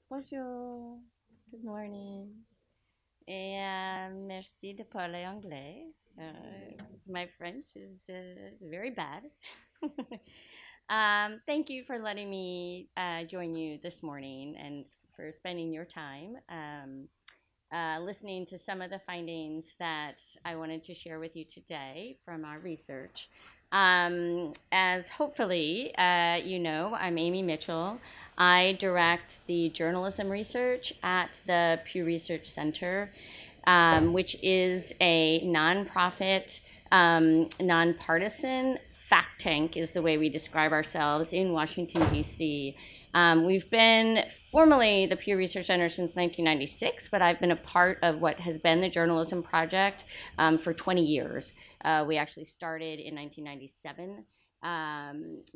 Bonjour. Good morning. Et merci de parler anglais. My French is very bad. Thank you for letting me join you this morning and for spending your time listening to some of the findings that I wanted to share with you today from our research. As hopefully you know, I'm Amy Mitchell. I direct the journalism research at the Pew Research Center, which is a nonprofit, nonpartisan fact tank, is the way we describe ourselves in Washington, D.C. We've been formally the Pew Research Center since 1996, but I've been a part of what has been the Journalism Project for 20 years. We actually started in 1997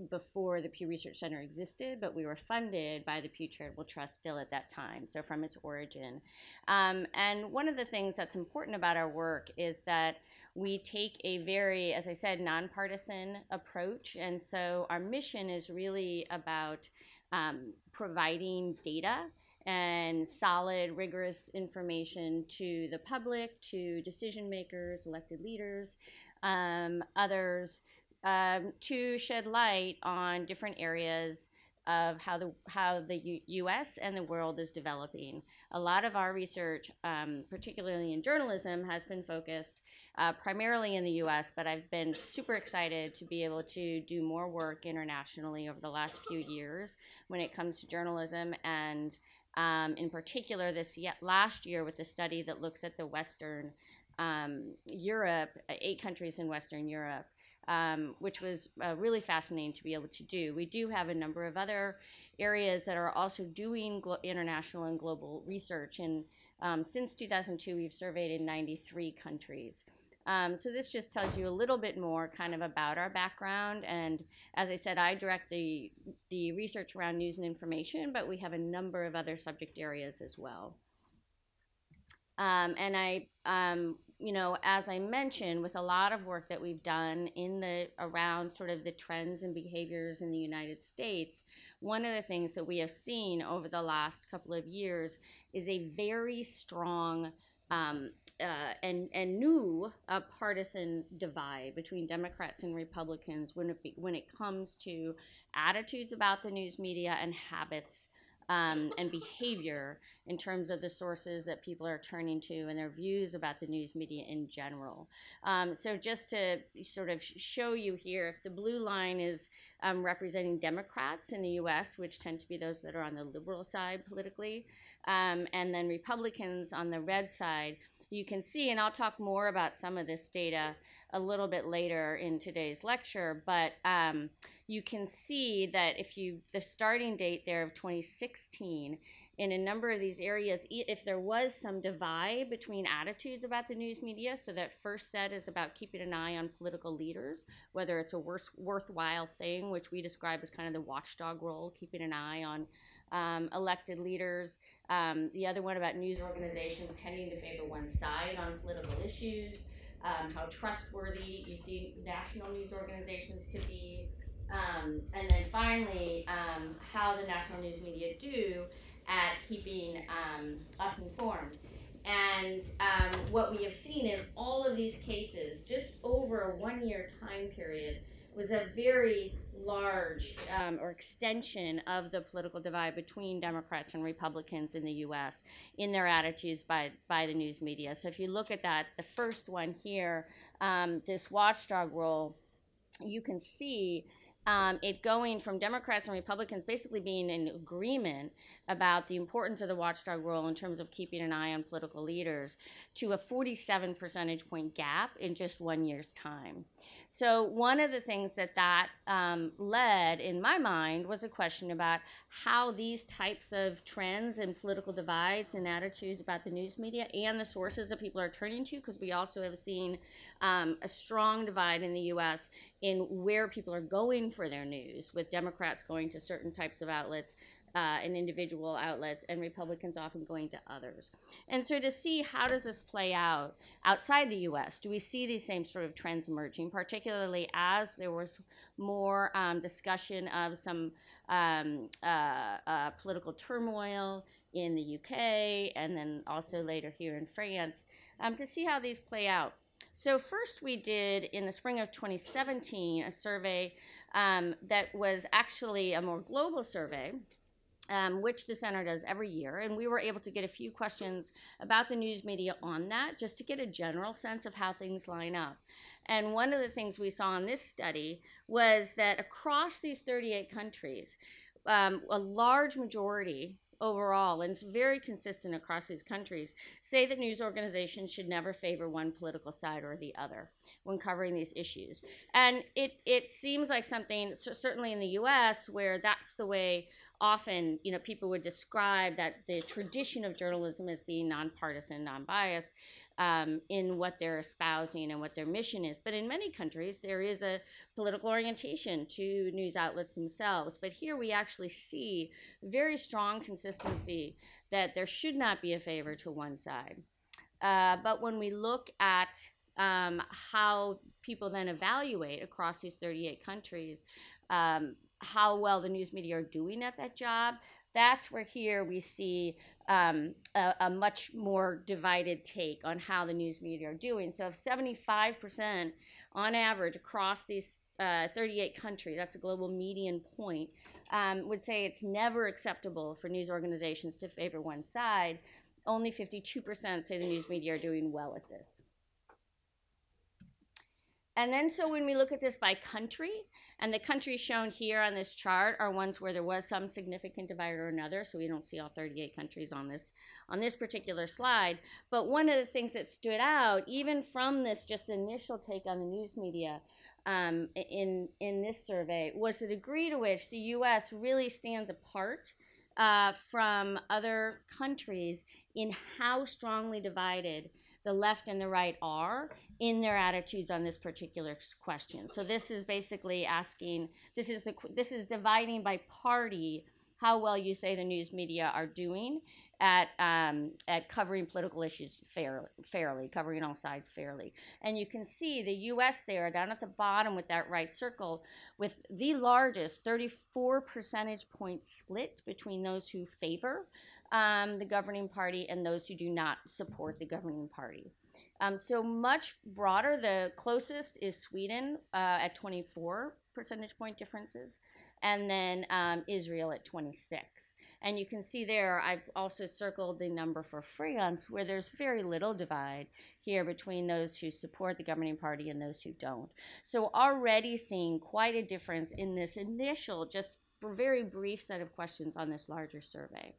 before the Pew Research Center existed, but we were funded by the Pew Charitable Trust still at that time, so from its origin. And one of the things that's important about our work is that we take a very, as I said, nonpartisan approach. And so our mission is really about providing data and solid, rigorous information to the public, to decision makers, elected leaders, others, to shed light on different areas of how the U.S. and the world is developing. A lot of our research, particularly in journalism, has been focused primarily in the U.S., but I've been super excited to be able to do more work internationally over the last few years when it comes to journalism, and in particular last year with the study that looks at the Western Europe, 8 countries in Western Europe, which was really fascinating to be able to do. We do have a number of other areas that are also doing international and global research, and since 2002, we've surveyed in 93 countries. So this just tells you a little bit more kind of about our background. And as I said, I direct the research around news and information, but we have a number of other subject areas as well. And as I mentioned, with a lot of work that we've done around sort of the trends and behaviors in the United States, one of the things that we have seen over the last couple of years is a very strong and new partisan divide between Democrats and Republicans when it comes to attitudes about the news media and habits and behavior in terms of the sources that people are turning to and their views about the news media in general. So just to sort of show you here, if the blue line is representing Democrats in the U.S., which tend to be those that are on the liberal side politically, and then Republicans on the red side, you can see, and I'll talk more about some of this data a little bit later in today's lecture, but you can see that the starting date there of 2016, in a number of these areas, if there was some divide between attitudes about the news media, so that first set is about keeping an eye on political leaders, whether it's a worthwhile thing, which we describe as kind of the watchdog role, keeping an eye on elected leaders. The other one about news organizations tending to favor one side on political issues, how trustworthy you see national news organizations to be, and then finally, how the national news media do at keeping us informed. And what we have seen in all of these cases, just over a 1 year time period, was a very large or extension of the political divide between Democrats and Republicans in the U.S. in their attitudes by the news media. So if you look at that, the first one here, this watchdog role, you can see it going from Democrats and Republicans basically being in agreement about the importance of the watchdog role in terms of keeping an eye on political leaders to a 47 percentage point gap in just 1 year's time. So one of the things that led in my mind was a question about how these types of trends and political divides and attitudes about the news media and the sources that people are turning to, because we also have seen a strong divide in the U.S. in where people are going for their news, with Democrats going to certain types of outlets in individual outlets, and Republicans often going to others. And so to see how does this play out outside the U.S., do we see these same sort of trends emerging, particularly as there was more discussion of some political turmoil in the UK and then also later here in France, to see how these play out. So first we did, in the spring of 2017, a survey that was actually a more global survey, which the center does every year. And we were able to get a few questions about the news media on that, just to get a general sense of how things line up. And one of the things we saw in this study was that across these 38 countries, a large majority overall, and it's very consistent across these countries, say that news organizations should never favor one political side or the other when covering these issues. And it seems like something, certainly in the US, where that's the way often, people would describe that the tradition of journalism as being nonpartisan, non-biased, in what they're espousing and what their mission is. But in many countries, there is a political orientation to news outlets themselves. But here we actually see very strong consistency that there should not be a favor to one side. But when we look at how people then evaluate across these 38 countries how well the news media are doing at that job, that's where here we see a much more divided take on how the news media are doing. So if 75% on average across these 38 countries, that's a global median point, would say it's never acceptable for news organizations to favor one side, only 52% say the news media are doing well at this. And then so when we look at this by country, and the countries shown here on this chart are ones where there was some significant divide or another, so we don't see all 38 countries on this particular slide. But one of the things that stood out, even from this just initial take on the news media in this survey, was the degree to which the U.S. really stands apart from other countries in how strongly divided the left and the right are in their attitudes on this particular question. So this is basically asking, this is dividing by party how well you say the news media are doing at covering political issues fairly, covering all sides fairly. And you can see the U.S. there down at the bottom with that right circle with the largest 34 percentage point split between those who favor the governing party and those who do not support the governing party. So much broader. The closest is Sweden at 24 percentage point differences, and then Israel at 26. And you can see there, I've also circled the number for France, where there's very little divide here between those who support the governing party and those who don't. So already seeing quite a difference in this initial, just very brief set of questions on this larger survey.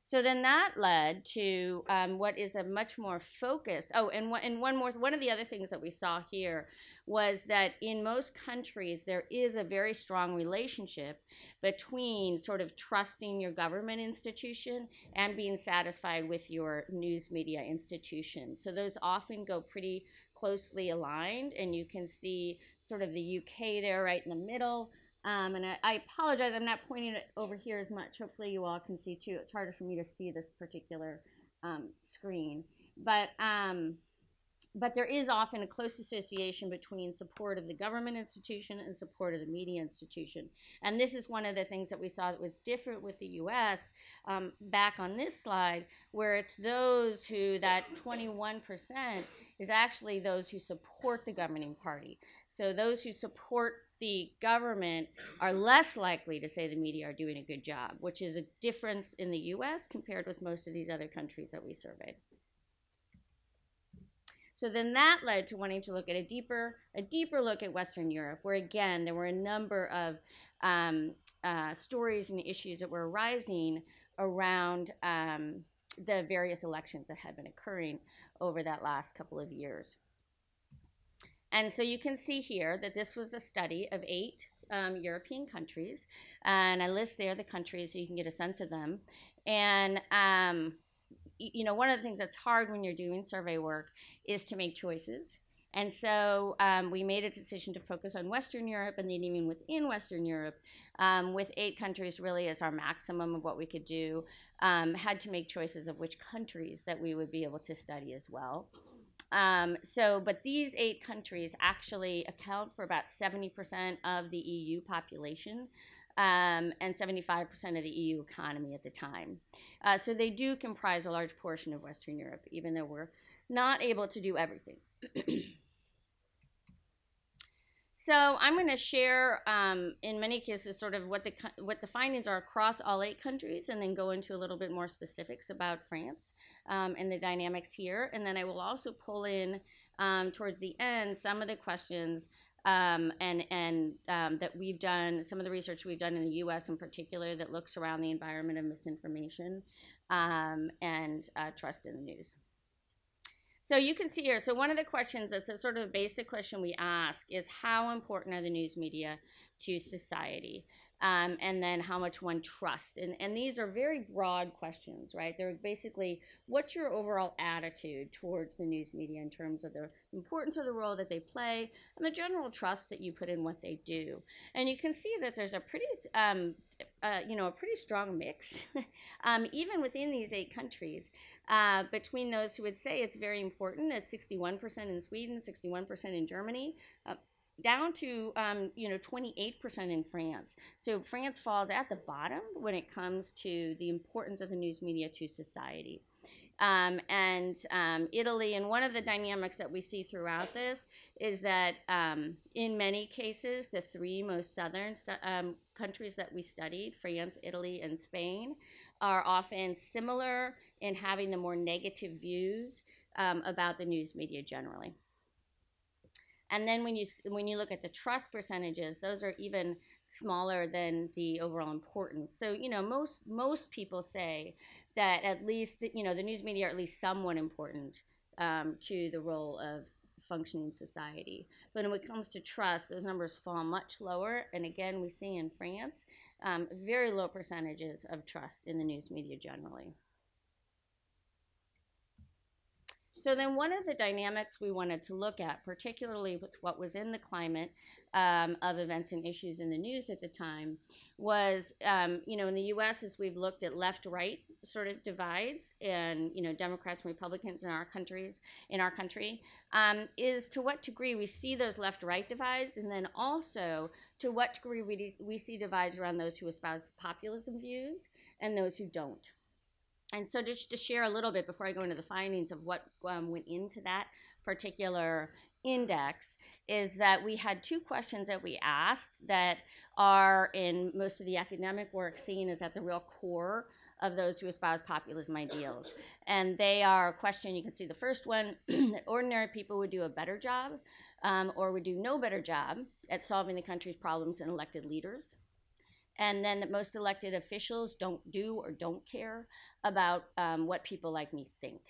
So then that led to what is a much more focused, one of the other things that we saw here was that in most countries there is a very strong relationship between sort of trusting your government institution and being satisfied with your news media institution. So those often go pretty closely aligned, and you can see sort of the UK there right in the middle. And I apologize, I'm not pointing it over here as much. Hopefully you all can see too. It's harder for me to see this particular screen. But there is often a close association between support of the government institution and support of the media institution. And this is one of the things that we saw that was different with the U.S. Back on this slide, where it's those who, that 21% is actually those who support the governing party. So those who support the government are less likely to say the media are doing a good job, which is a difference in the U.S. compared with most of these other countries that we surveyed. So then that led to wanting to look at a deeper look at Western Europe, where again there were a number of stories and issues that were arising around the various elections that had been occurring over that last couple of years. And so you can see here that this was a study of 8 European countries, and I list there the countries so you can get a sense of them. And you know, one of the things that's hard when you're doing survey work is to make choices. And so we made a decision to focus on Western Europe, and then even within Western Europe, with 8 countries really as our maximum of what we could do, had to make choices of which countries that we would be able to study as well. But these 8 countries actually account for about 70% of the EU population, and 75% of the EU economy at the time. So they do comprise a large portion of Western Europe, even though we're not able to do everything. So I'm going to share, in many cases, sort of what the findings are across all 8 countries, and then go into a little bit more specifics about France and the dynamics here. And then I will also pull in, towards the end, some of the questions that we've done, some of the research we've done in the U.S. in particular that looks around the environment of misinformation and trust in the news. So you can see here, so one of the questions that's a sort of basic question we ask is how important are the news media to society? And then how much one trusts. And these are very broad questions, right? They're basically, what's your overall attitude towards the news media in terms of the importance of the role that they play and the general trust that you put in what they do? And you can see that there's a pretty, a pretty strong mix, even within these 8 countries. Between those who would say it's very important, at 61% in Sweden, 61% in Germany, down to 28% in France. So France falls at the bottom when it comes to the importance of the news media to society. Italy, and one of the dynamics that we see throughout this is that in many cases, the 3 most southern countries that we studied, France, Italy, and Spain, are often similar in having the more negative views about the news media generally. And then when you look at the trust percentages, those are even smaller than the overall importance. So most people say that at least the news media are at least somewhat important to the role of functioning society. But when it comes to trust, those numbers fall much lower. And again, we see in France very low percentages of trust in the news media generally. So then one of the dynamics we wanted to look at, particularly with what was in the climate of events and issues in the news at the time, was, in the U.S., as we've looked at left-right sort of divides and, Democrats and Republicans in our country, is to what degree we see those left-right divides, and then also to what degree we see divides around those who espouse populism views and those who don't. And so just to share a little bit before I go into the findings of what went into that particular index, is that we had 2 questions that we asked that are in most of the academic work seen as at the real core of those who espouse populism ideals. And they are a question, you can see the first one, that ordinary people would do a better job or would do no better job at solving the country's problems than elected leaders. And then that most elected officials don't do or don't care about what people like me think.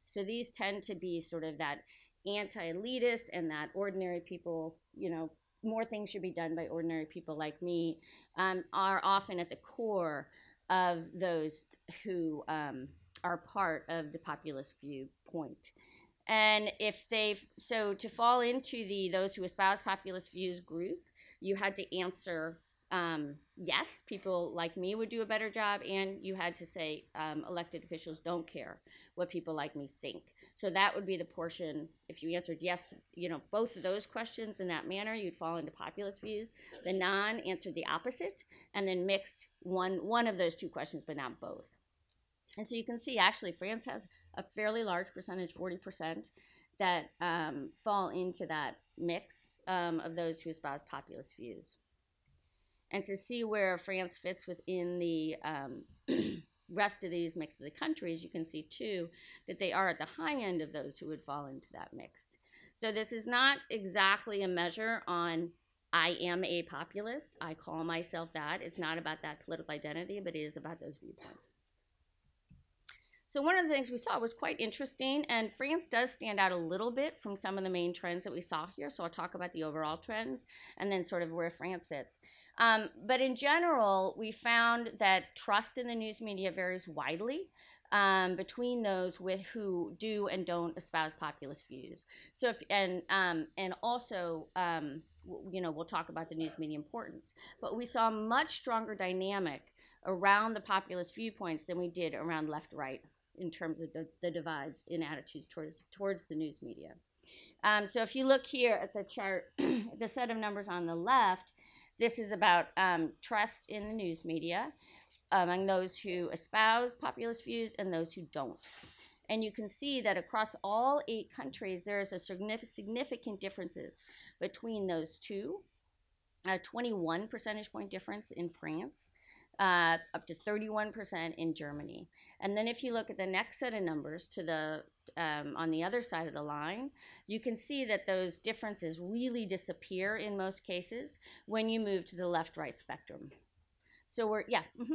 So these tend to be sort of that anti-elitist and that ordinary people, more things should be done by ordinary people like me, are often at the core of those who are part of the populist viewpoint. And so to fall into those who espouse populist views group, you had to answer yes, people like me would do a better job, and you had to say elected officials don't care what people like me think. So that would be the portion, if you answered yes, both of those questions in that manner, you'd fall into populist views. The non answered the opposite, and then mixed one of those 2 questions, but not both. And so you can see, actually, France has a fairly large percentage, 40%, that fall into that mix of those who espouse populist views. And to see where France fits within the rest of these mix of the countries, you can see, too, that they are at the high end of those who would fall into that mix. So this is not exactly a measure on I am a populist. I call myself that. It's not about that political identity, but it is about those viewpoints. So one of the things we saw was quite interesting, and France does stand out a little bit from some of the main trends that we saw here. So I'll talk about the overall trends and then sort of where France sits. But in general, we found that trust in the news media varies widely between those with who do and don't espouse populist views. So if and also we'll talk about the news media importance, but we saw a much stronger dynamic around the populist viewpoints than we did around left-right in terms of the divides in attitudes towards the news media. So if you look here at the chart, the set of numbers on the left, this is about trust in the news media among those who espouse populist views and those who don't. And you can see that across all 8 countries, there is a significant differences between those two. 21 percentage point difference in France, up to 31% in Germany. And then if you look at the next set of numbers to the on the other side of the line, you can see that those differences really disappear in most cases when you move to the left-right spectrum. So we're, yeah. Mm-hmm.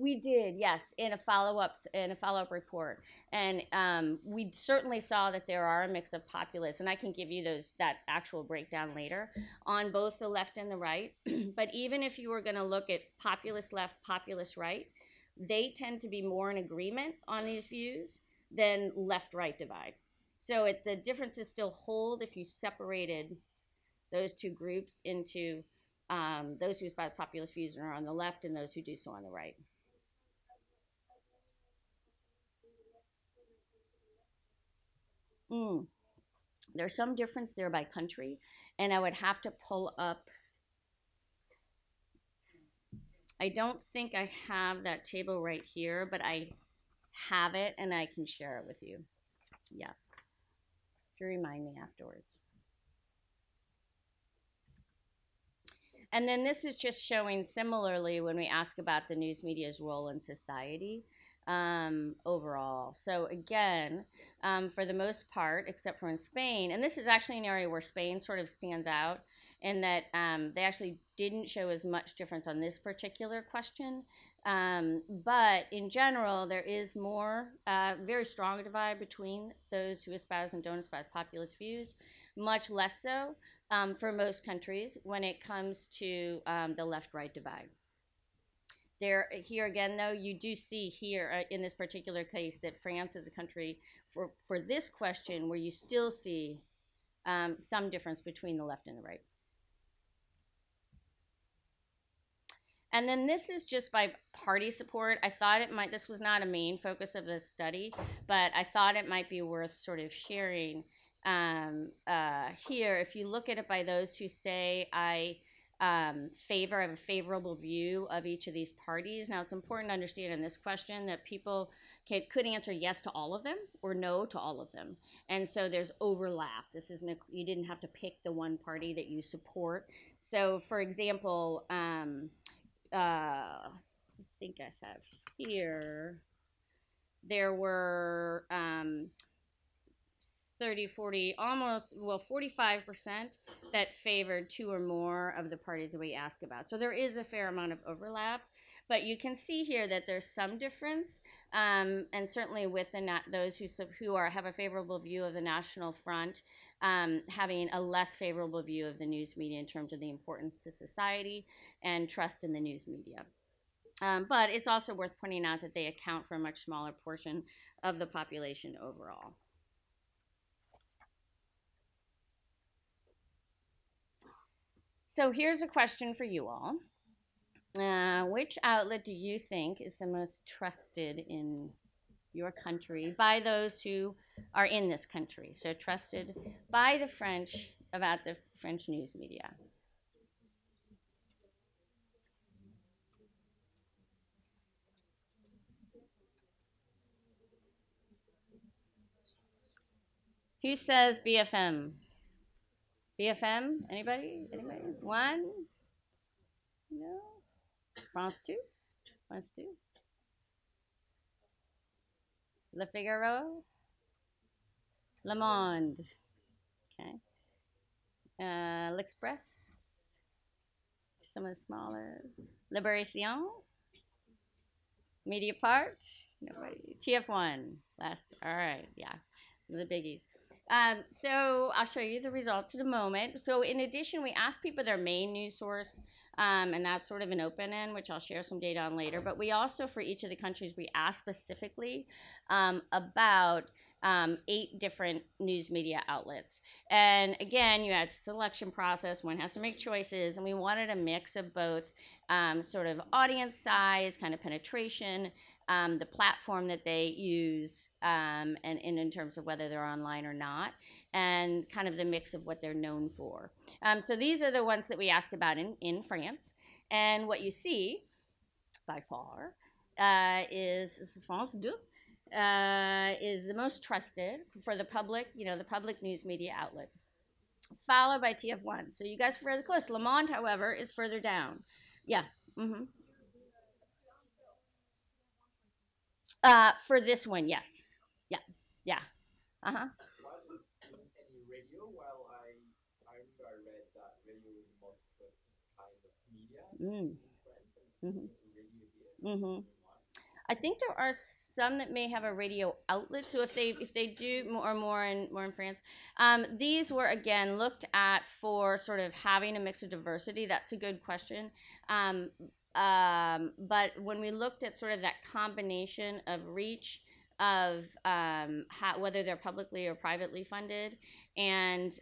We did, yes, in a follow-up report, and we certainly saw that there are a mix of populists, and I can give you that actual breakdown later on both the left and the right. But even if you were going to look at populist left, populist right, they tend to be more in agreement on these views than left-right divide. So the differences still hold if you separated those two groups into those who espouse populist views are on the left and those who do so on the right. There's some difference there by country, and I would have to pull up. I don't think I have that table right here, but I have it and I can share it with you. Yeah. If you remind me afterwards. And then this is just showing similarly when we ask about the news media's role in society. Overall. So again, for the most part, except for in Spain, and this is actually an area where Spain sort of stands out in that they actually didn't show as much difference on this particular question. But in general, there is more, very strong divide between those who espouse and don't espouse populist views, much less so for most countries when it comes to the left-right divide. Here again, though, you do see here in this particular case that France is a country for this question where you still see some difference between the left and the right. And then this is just by party support. I thought this was not a main focus of this study, but I thought it might be worth sort of sharing here. If you look at it by those who say I have a favorable view of each of these parties. Now, it's important to understand in this question that people could answer yes to all of them or no to all of them. And so there's overlap. You didn't have to pick the one party that you support. So, for example, I think I have here, there were 30, 40, almost, 45% that favored 2 or more of the parties that we ask about. So there is a fair amount of overlap, but you can see here that there's some difference, and certainly within those who have a favorable view of the National Front, having a less favorable view of the news media in terms of the importance to society and trust in the news media. But it's also worth pointing out that they account for a much smaller portion of the population overall. So here's a question for you all. Which outlet do you think is the most trusted in your country by those who are in this country? So trusted by the French about the French news media. Who says BFM? BFM? Anybody? Anybody? One? No? France 2? France 2? Le Figaro? Le Monde? Okay. L'Express? Some of the smaller. Libération? Mediapart? Nobody. TF1? Last. All right. Yeah. Some of the biggies. So I'll show you the results in a moment. So in addition, we asked people their main news source, and that's sort of an open end, which I'll share some data on later. But we also, for each of the countries, we asked specifically about 8 different news media outlets. And again, you had a selection process. One has to make choices, and we wanted a mix of both sort of audience size, kind of penetration, the platform that they use, and in terms of whether they're online or not, and kind of the mix of what they're known for. So these are the ones that we asked about in France. And what you see, by far, is France 2. Is the most trusted for the public, the public news media outlet, followed by TF1. So you guys are fairly close. Le Monde, however, is further down. Yeah. Mm-hmm. For this one, yes. Yeah. Yeah. Uh huh. Any radio? Well, I remember I read that radio is the most kind of media Mm. in France, and Mm-hmm. radio here. Mm-hmm. I think there are some that may have a radio outlet. So if they do more in France, these were again looked at for sort of having a mix of diversity. That's a good question. Um, but when we looked at sort of that combination of reach of whether they're publicly or privately funded, and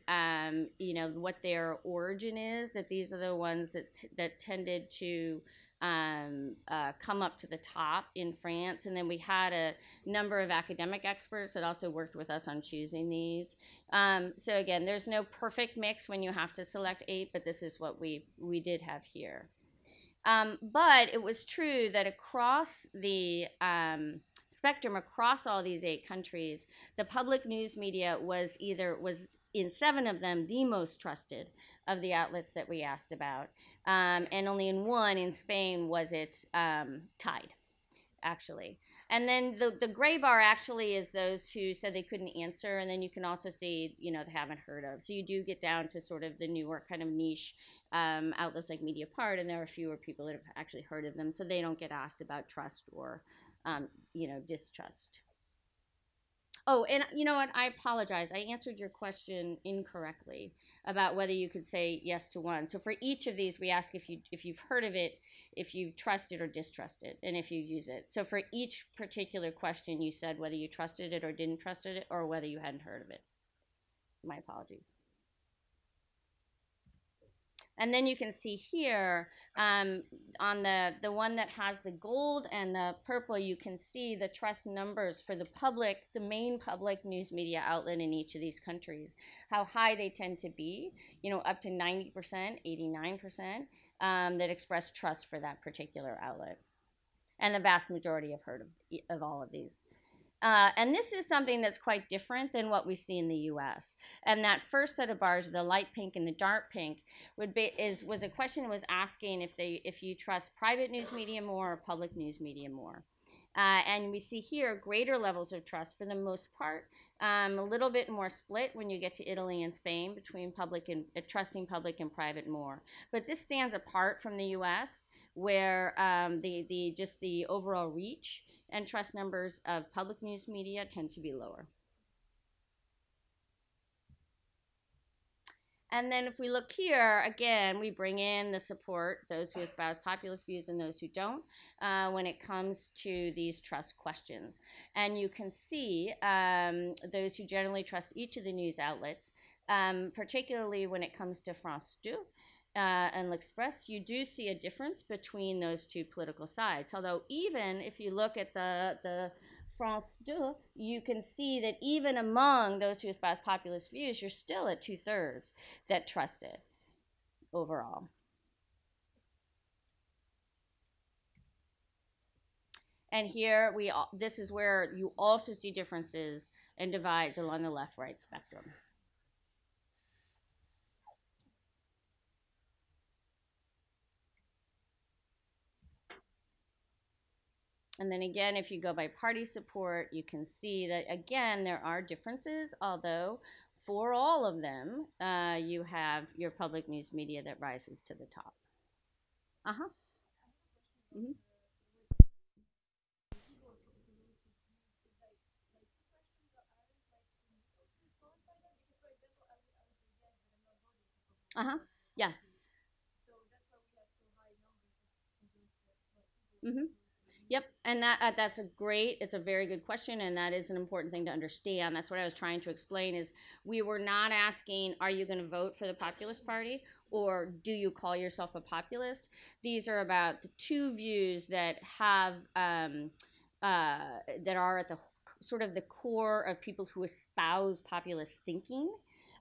what their origin is, that these are the ones that tended to come up to the top in France. And then we had a number of academic experts that also worked with us on choosing these. So again, there's no perfect mix when you have to select 8, but this is what we did have here. But it was true that across the spectrum, across all these 8 countries, the public news media was in 7 of them the most trusted of the outlets that we asked about, and only in 1, in Spain, was it tied, actually. And then the gray bar actually is those who said they couldn't answer, and then you can also see, they haven't heard of. So you do get down to sort of the newer kind of niche outlets like Mediapart, and there are fewer people that have actually heard of them, so they don't get asked about trust or, distrust. Oh, and you know what? I apologize. I answered your question incorrectly about whether you could say yes to one. So for each of these, we ask if you've heard of it, if you trust it or distrust it, and if you use it. So for each particular question, you said whether you trusted it or didn't trust it, or whether you hadn't heard of it. My apologies. And then you can see here on the one that has the gold and the purple, you can see the trust numbers for the main public news media outlet in each of these countries, how high they tend to be, up to 90%, 89%, that express trust for that particular outlet. And the vast majority have heard of all of these. And this is something that's quite different than what we see in the U.S. And that first set of bars, the light pink and the dark pink, was a question that was asking if you trust private news media more or public news media more. And we see here greater levels of trust for the most part, a little bit more split when you get to Italy and Spain between public and trusting public and private more. But this stands apart from the U.S., where the overall reach and trust numbers of public news media tend to be lower. And then if we look here, again, we bring in the support, those who espouse populist views and those who don't, when it comes to these trust questions. And you can see those who generally trust each of the news outlets, particularly when it comes to France 2, and L'Express, you do see a difference between those 2 political sides. Although even if you look at the France 2, you can see that even among those who espouse populist views, you're still at 2/3 that trust it overall. And here this is where you also see differences and divides along the left-right spectrum. And then again, if you go by party support, you can see that, again, there are differences, although for all of them, you have your public news media that rises to the top. Uh-huh. Mm-hmm. Uh-huh. Yeah. Mm-hmm. Yep, and that's it's a very good question, and that is an important thing to understand. That's what I was trying to explain. Is we were not asking, are you going to vote for the populist party, or do you call yourself a populist? These are about the two views that have that are at the sort of the core of people who espouse populist thinking.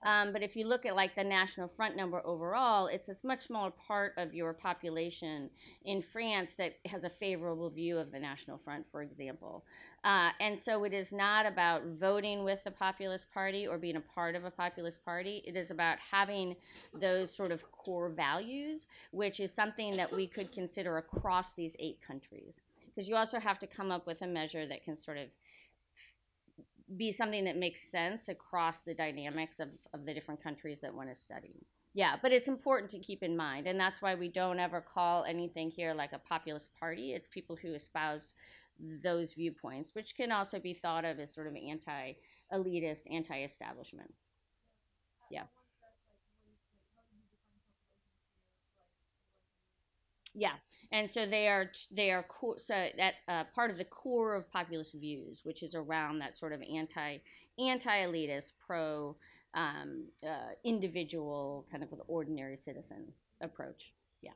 But if you look at like the National Front number overall, it's a much smaller part of your population in France that has a favorable view of the National Front, for example. And so it is not about voting with the populist party or being a part of a populist party. It is about having those sort of core values, which is something that we could consider across these 8 countries. Because you also have to come up with a measure that can sort of be something that makes sense across the dynamics of the different countries that one is studying. Yeah, but it's important to keep in mind, and that's why we don't ever call anything here like a populist party. It's people who espouse those viewpoints, which can also be thought of as sort of anti-elitist, anti-establishment. Yeah. Yeah, and so they are so that part of the core of populist views, which is around that sort of anti-elitist, pro individual kind of ordinary citizen approach. Yeah.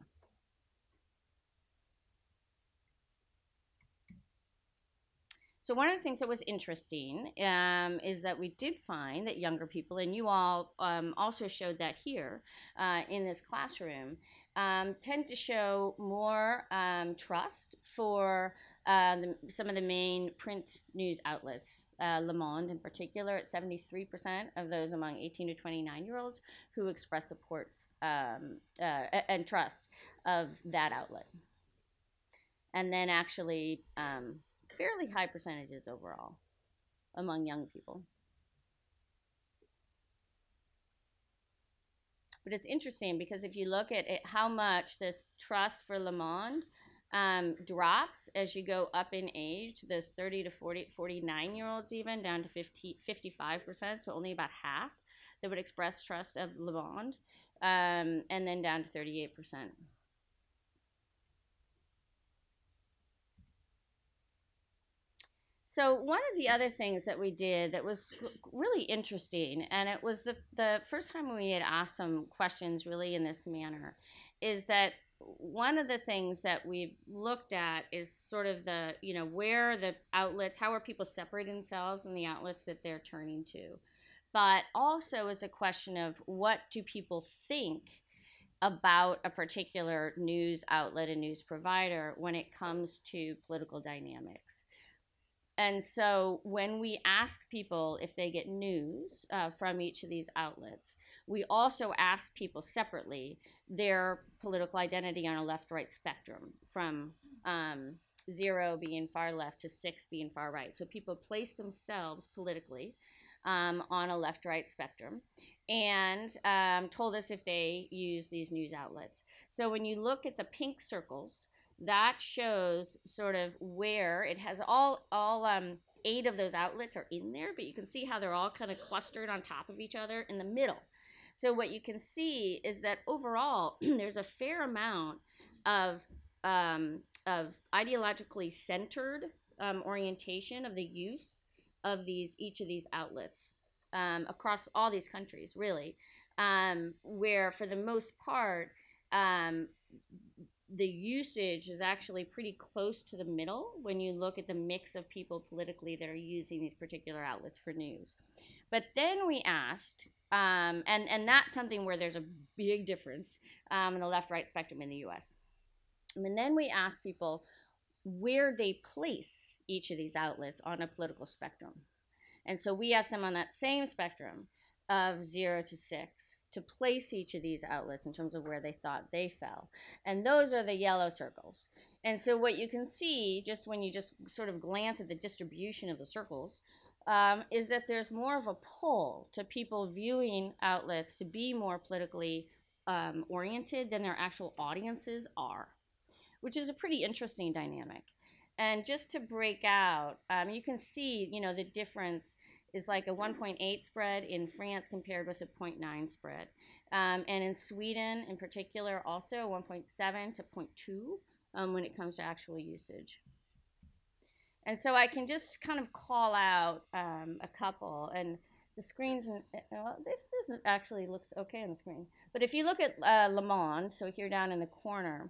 So one of the things that was interesting is that we did find that younger people, and you all also showed that here in this classroom, tend to show more trust for some of the main print news outlets. Le Monde, in particular, at 73% of those among 18 to 29-year-olds who express support and trust of that outlet. And then actually fairly high percentages overall among young people. But it's interesting because if you look at it, how much this trust for Le Monde drops as you go up in age, those 30 to 49-year-olds even, down to 55%, so only about half that would express trust of Le Monde, and then down to 38%. So one of the other things that we did that was really interesting, and it was the first time we had asked some questions really in this manner, is that one of the things that we've looked at is sort of the, where the outlets, how are people separating themselves in the outlets that they're turning to. But also is a question of what do people think about a particular news outlet and news provider when it comes to political dynamics. And so when we ask people if they get news from each of these outlets, we also ask people separately their political identity on a left-right spectrum, from 0 being far left to 6 being far right. So people place themselves politically on a left-right spectrum and told us if they use these news outlets. So when you look at the pink circles, that shows sort of where it has all 8 of those outlets are in there, but you can see how they're all kind of clustered on top of each other in the middle. So what you can see is that overall there's a fair amount of ideologically centered orientation of the use of each of these outlets across all these countries, really, where for the most part the usage is actually pretty close to the middle when you look at the mix of people politically that are using these particular outlets for news. But then we asked, and that's something where there's a big difference in the left-right spectrum in the U.S. And then we asked people where they place each of these outlets on a political spectrum. And so we asked them on that same spectrum of 0 to 6 to place each of these outlets in terms of where they thought they fell. And those are the yellow circles. And so what you can see, just when you just sort of glance at the distribution of the circles, is that there's more of a pull to people viewing outlets to be more politically oriented than their actual audiences are, which is a pretty interesting dynamic. And just to break out, you can see, the difference is like a 1.8 spread in France compared with a 0.9 spread And in Sweden, in particular, also 1.7 to 0.2 when it comes to actual usage. And so I can just kind of call out a couple. And the screens, well, this actually looks okay on the screen. But if you look at Le Monde, so here down in the corner,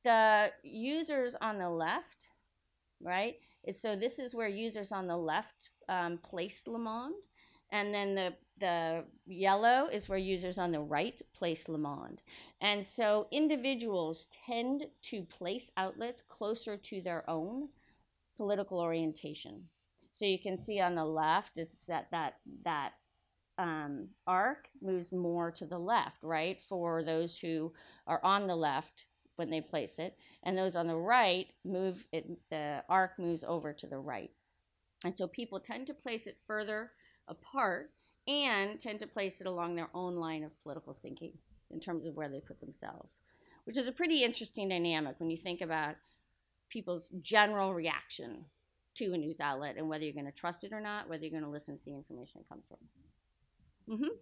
the users on the left, right? So this is where users on the left placed Le Monde. And then the yellow is where users on the right place Le Monde. And so individuals tend to place outlets closer to their own political orientation. So you can see on the left, it's that arc moves more to the left, right? For those who are on the left when they place it, and those on the right the arc moves over to the right. And so people tend to place it further apart and tend to place it along their own line of political thinking in terms of where they put themselves, which is a pretty interesting dynamic when you think about people's general reaction to a news outlet and whether you're going to trust it or not, whether you're going to listen to the information it comes from. Mm-hmm.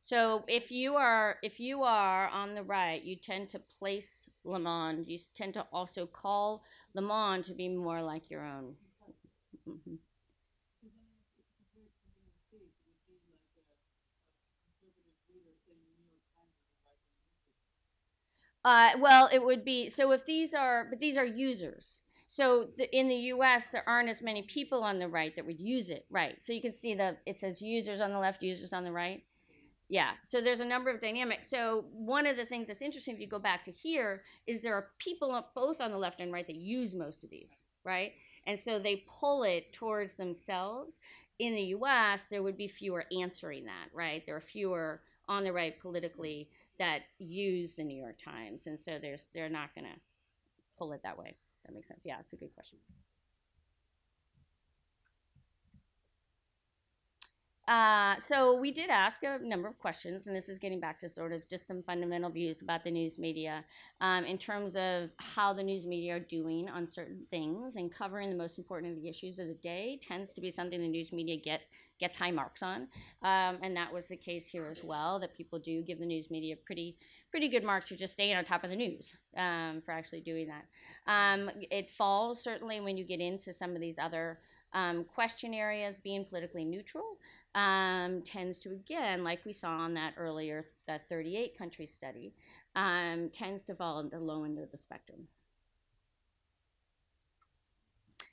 So if you are on the right, you tend to place Le Monde. You tend to also call Le Monde to be more like your own. Mm-hmm. Well, it would be so if these are, but these are users. So in the U.S., there aren't as many people on the right that would use it, right? So you can see it says users on the left, users on the right. Yeah, so there's a number of dynamics. So one of the things that's interesting if you go back to here is there are people both on the left and right that use most of these, right? And so they pull it towards themselves. In the U.S., there would be fewer answering that, right? There are fewer on the right politically that use the New York Times, and so they're not going to pull it that way. That makes sense. Yeah, it's a good question. So we did ask a number of questions, and this is getting back to sort of just some fundamental views about the news media in terms of how the news media are doing on certain things, and covering the most important of the issues of the day tends to be something the news media gets high marks on, and that was the case here as well, that people do give the news media pretty good marks for just staying on top of the news, for actually doing that. It falls certainly when you get into some of these other question areas. Being politically neutral tends to, again, like we saw on that 38 country study, tends to fall into the low end of the spectrum.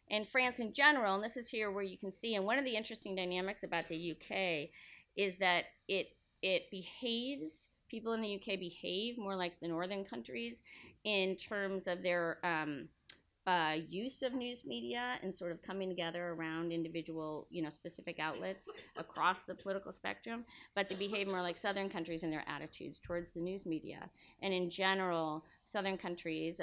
In France in general, and this is here where you can see, and one of the interesting dynamics about the UK is that it behaves, people in the UK behave more like the northern countries in terms of their use of news media and sort of coming together around individual, specific outlets across the political spectrum, but they behave more like southern countries in their attitudes towards the news media. And in general, southern countries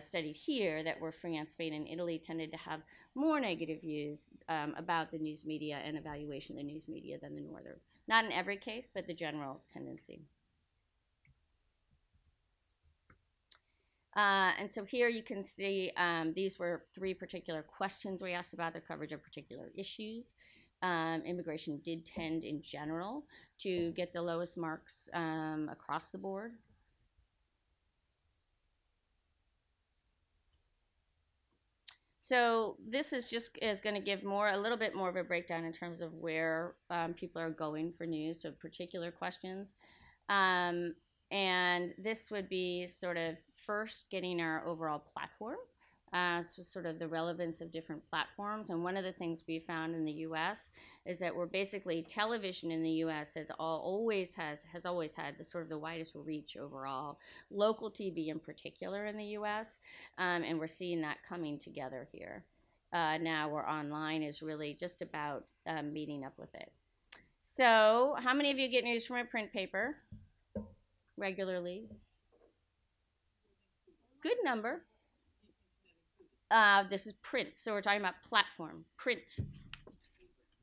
studied here that were France, Spain, and Italy tended to have more negative views about the news media and evaluation of the news media than the northern. Not in every case, but the general tendency. And so here you can see these were 3 particular questions we asked about the coverage of particular issues. Immigration did tend in general to get the lowest marks across the board. So this is going to give a little bit more of a breakdown in terms of where people are going for news, so particular questions. And this would be sort of first getting our overall platform, so sort of the relevance of different platforms. And one of the things we found in the U.S. is that we're basically, television in the U.S. has always had the sort of the widest reach overall, local TV in particular in the U.S., and we're seeing that coming together here now, where online is really just about meeting up with it. So how many of you get news from a print paper regularly? Good number. This is print, so we're talking about platform, print,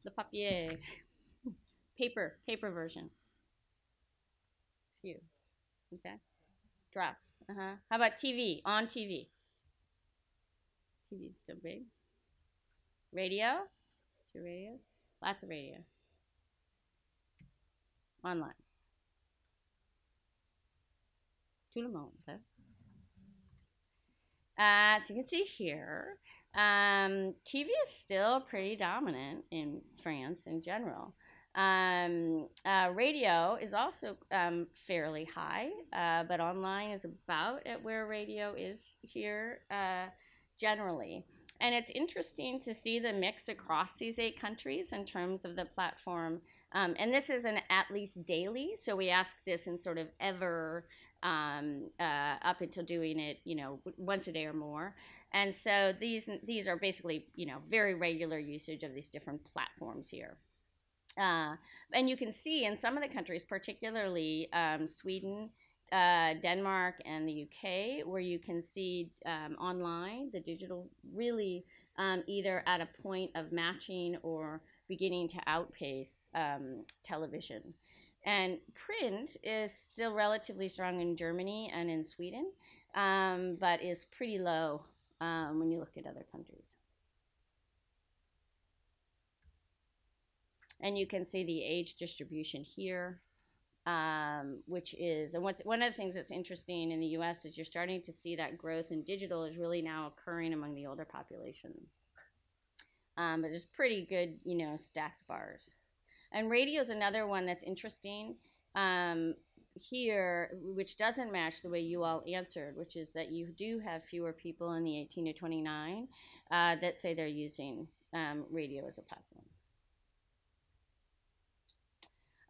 the papier, paper version. Few. Okay. Drops. How about TV? On TV. TV is still big. Radio? Two radios? Lots of radio. Online. Tout le monde. Huh? So you can see here, TV is still pretty dominant in France in general. Radio is also fairly high, but online is about at where radio is here generally. And it's interesting to see the mix across these 8 countries in terms of the platform. And this is an at least daily, so we ask this in sort of ever up until doing it, once a day or more. And so these are basically, very regular usage of these different platforms here. And you can see in some of the countries, particularly Sweden, Denmark, and the UK, where you can see online, the digital really either at a point of matching or beginning to outpace television. And print is still relatively strong in Germany and in Sweden, but is pretty low when you look at other countries. And you can see the age distribution here, which is, and one of the things that's interesting in the US is you're starting to see that growth in digital is really now occurring among the older population. But it's pretty good, stacked bars. And radio is another one that's interesting here, which doesn't match the way you all answered, which is that you do have fewer people in the 18 to 29 that say they're using radio as a platform.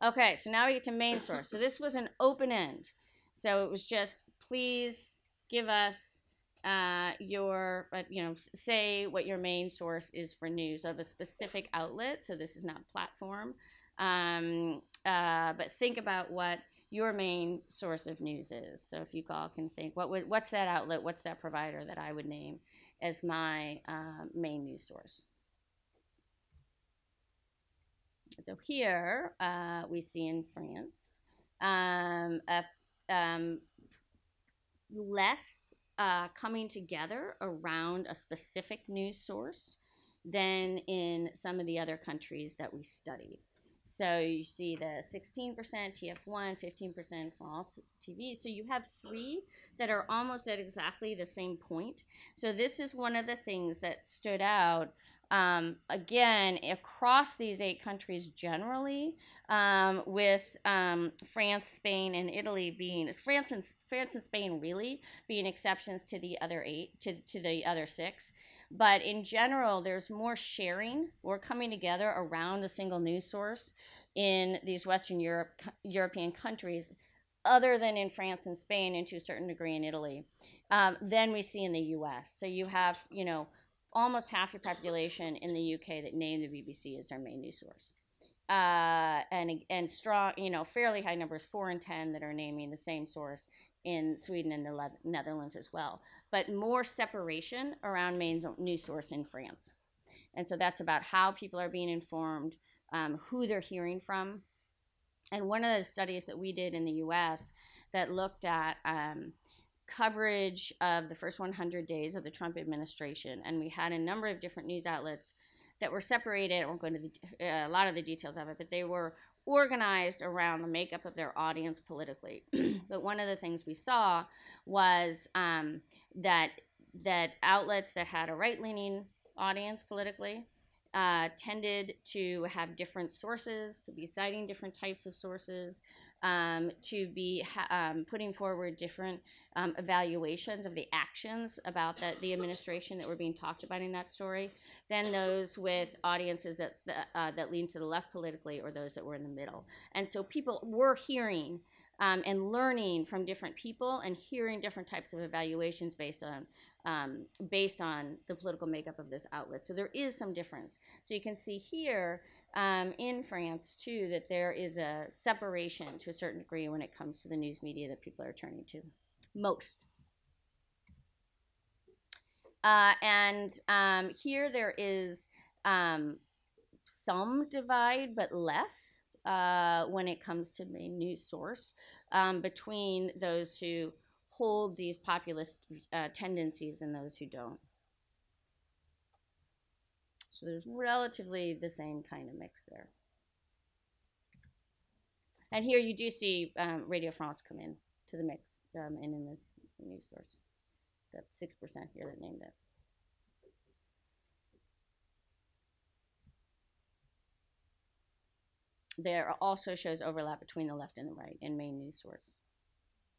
Okay, so now we get to main source. So this was an open end. So it was just, please give us say what your main source is for news of a specific outlet. So this is not platform. But think about what your main source of news is. So if you all can think, what's that outlet, what's that provider that I would name as my main news source? So here we see in France less coming together around a specific news source than in some of the other countries that we studied. So you see the 16% TF1, 15% France TV. So you have 3 that are almost at exactly the same point. So this is one of the things that stood out again, across these 8 countries generally, with France, Spain, and Italy being France and Spain really being exceptions to the other 8 to the other 6. But in general, there's more sharing or coming together around a single news source in these Western European countries, other than in France and Spain, and to a certain degree in Italy, than we see in the U.S. So you have, almost half your population in the UK that name the BBC as their main news source. And strong, fairly high numbers, 4 and 10 that are naming the same source in Sweden and the Netherlands as well. But more separation around main news source in France. And so that's about how people are being informed, who they're hearing from. And one of the studies that we did in the US that looked at coverage of the first 100 days of the Trump administration, and we had a number of different news outlets that were separated. I won't go into a lot of the details of it, but they were organized around the makeup of their audience politically. But one of the things we saw was that outlets that had a right-leaning audience politically tended to have different sources, to be citing different types of sources, to be putting forward different evaluations of the actions about the administration that were being talked about in that story than those with audiences that lean to the left politically or those that were in the middle. And so people were hearing and learning from different people and hearing different types of evaluations based on the political makeup of this outlet. So there is some difference. So you can see here in France, too, that there is a separation to a certain degree when it comes to the news media that people are turning to most. Here there is some divide, but less when it comes to main news source between those who hold these populist tendencies and those who don't. So there's relatively the same kind of mix there. And here you do see Radio France come in to the mix in this news source. The 6% here that named it. There also shows overlap between the left and the right in main news source.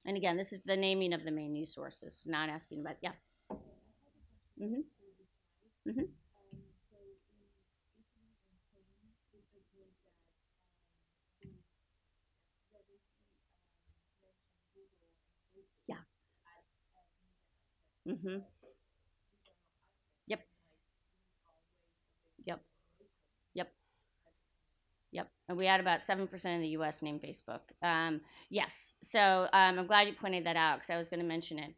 And again, this is the naming of the main news sources, not asking about, yeah. Mm-hmm. Mm-hmm. Yeah. Mm-hmm. Yep. Yep. Yep. Yep. And we had about 7% of the U.S. named Facebook. Yes. So I'm glad you pointed that out because I was going to mention it.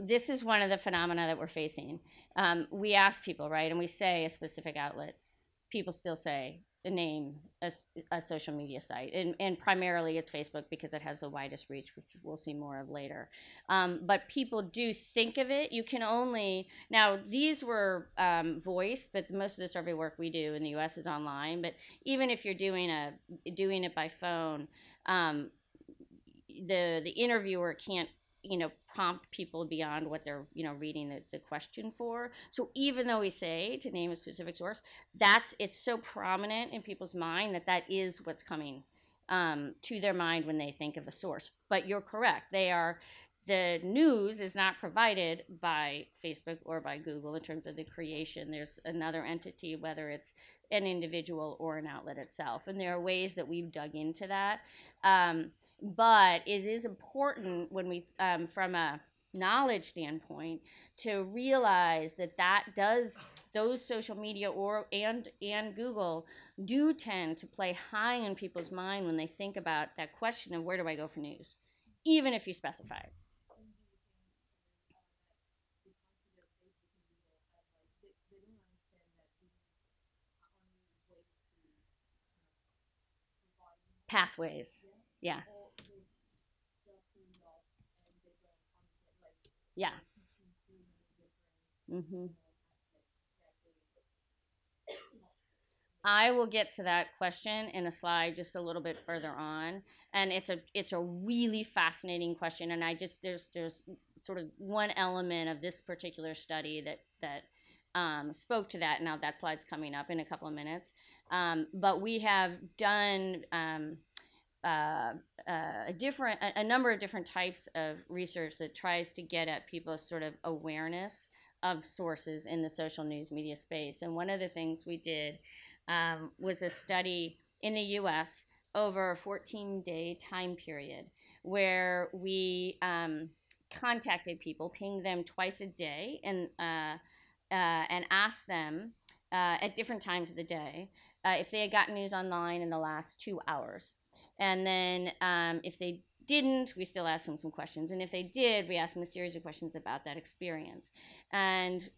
This is one of the phenomena that we're facing. We ask people, right, and we say a specific outlet. People still say the name a social media site, and primarily it's Facebook because it has the widest reach, which we'll see more of later. But people do think of it. You can only now these were voice, but most of the survey work we do in the U.S. is online. But even if you're doing it by phone, the interviewer can't prompt people beyond what they're reading the question for. So even though we say to name a specific source, it's so prominent in people's mind that is what's coming to their mind when they think of a source. But you're correct, the news is not provided by Facebook or by Google in terms of the creation. There's another entity, whether it's an individual or an outlet itself, and there are ways that we've dug into that. But it is important when we, from a knowledge standpoint, to realize that those social media and Google do tend to play high in people's mind when they think about that question of where do I go for news, even if you specify it. Pathways, yeah. Yeah. Mm-hmm. I will get to that question in a slide just a little bit further on, and it's a really fascinating question. And there's sort of one element of this particular study that spoke to that. Now that slide's coming up in a couple of minutes, but we have done a number of different types of research that tries to get at people's sort of awareness of sources in the social news media space. And one of the things we did was a study in the U.S. over a 14-day time period where we contacted people, pinged them twice a day, and asked them at different times of the day if they had gotten news online in the last 2 hours. And then if they didn't, we still asked them some questions. And if they did, we asked them a series of questions about that experience. And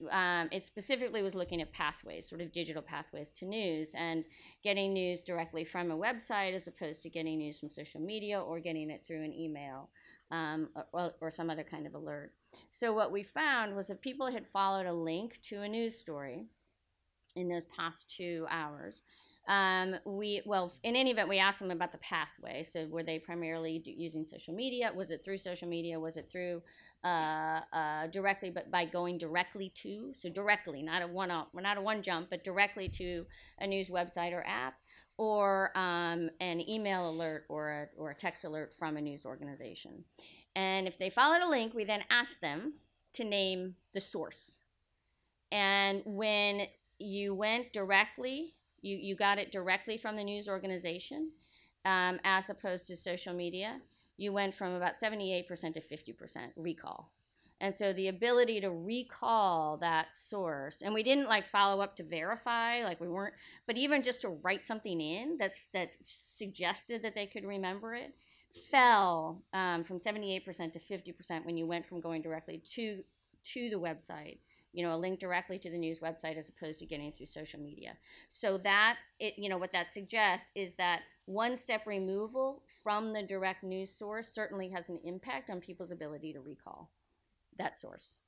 it specifically was looking at pathways, sort of digital pathways to news, and getting news directly from a website as opposed to getting news from social media or getting it through an email or some other kind of alert. So what we found was that people had followed a link to a news story in those past 2 hours. In any event, we asked them about the pathway. So were they primarily using social media? Was it through social media? Was it through directly, but by going directly to, so directly, not a one jump, but directly to a news website or app, or an email alert or a text alert from a news organization. And if they followed a link, we then asked them to name the source. And when you went directly, you got it directly from the news organization, as opposed to social media, you went from about 78% to 50% recall. And so the ability to recall that source, and we didn't follow up to verify, but even just to write something in that suggested that they could remember it, fell from 78% to 50% when you went from going directly to the website, a link directly to the news website as opposed to getting through social media. So what that suggests is that one-step removal from the direct news source certainly has an impact on people's ability to recall that source.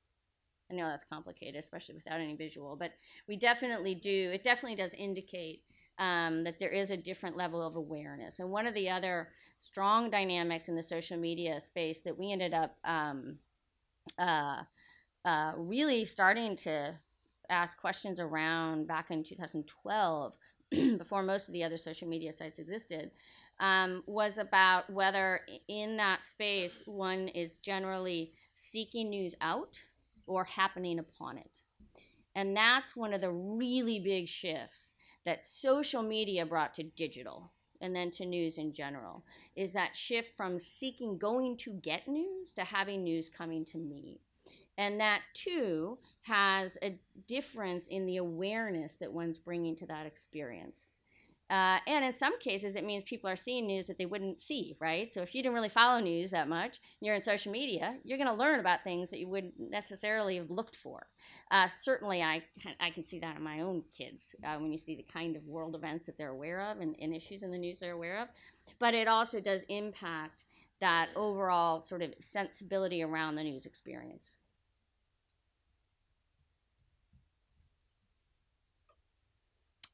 I know that's complicated, especially without any visual, but we definitely do. It definitely does indicate that there is a different level of awareness. And one of the other strong dynamics in the social media space that we ended up uh, really starting to ask questions around back in 2012, before most of the other social media sites existed, was about whether in that space one is generally seeking news out or happening upon it. And that's one of the really big shifts that social media brought to digital and then to news in general, is that shift from seeking going to get news to having news coming to me. And that too has a difference in the awareness that one's bringing to that experience. And in some cases, it means people are seeing news that they wouldn't see, right? So if you didn't really follow news that much, you're in social media, you're going to learn about things that you wouldn't necessarily have looked for. Certainly, I can see that in my own kids when you see the kind of world events that they're aware of and issues in the news they're aware of. But it also does impact that overall sort of sensibility around the news experience.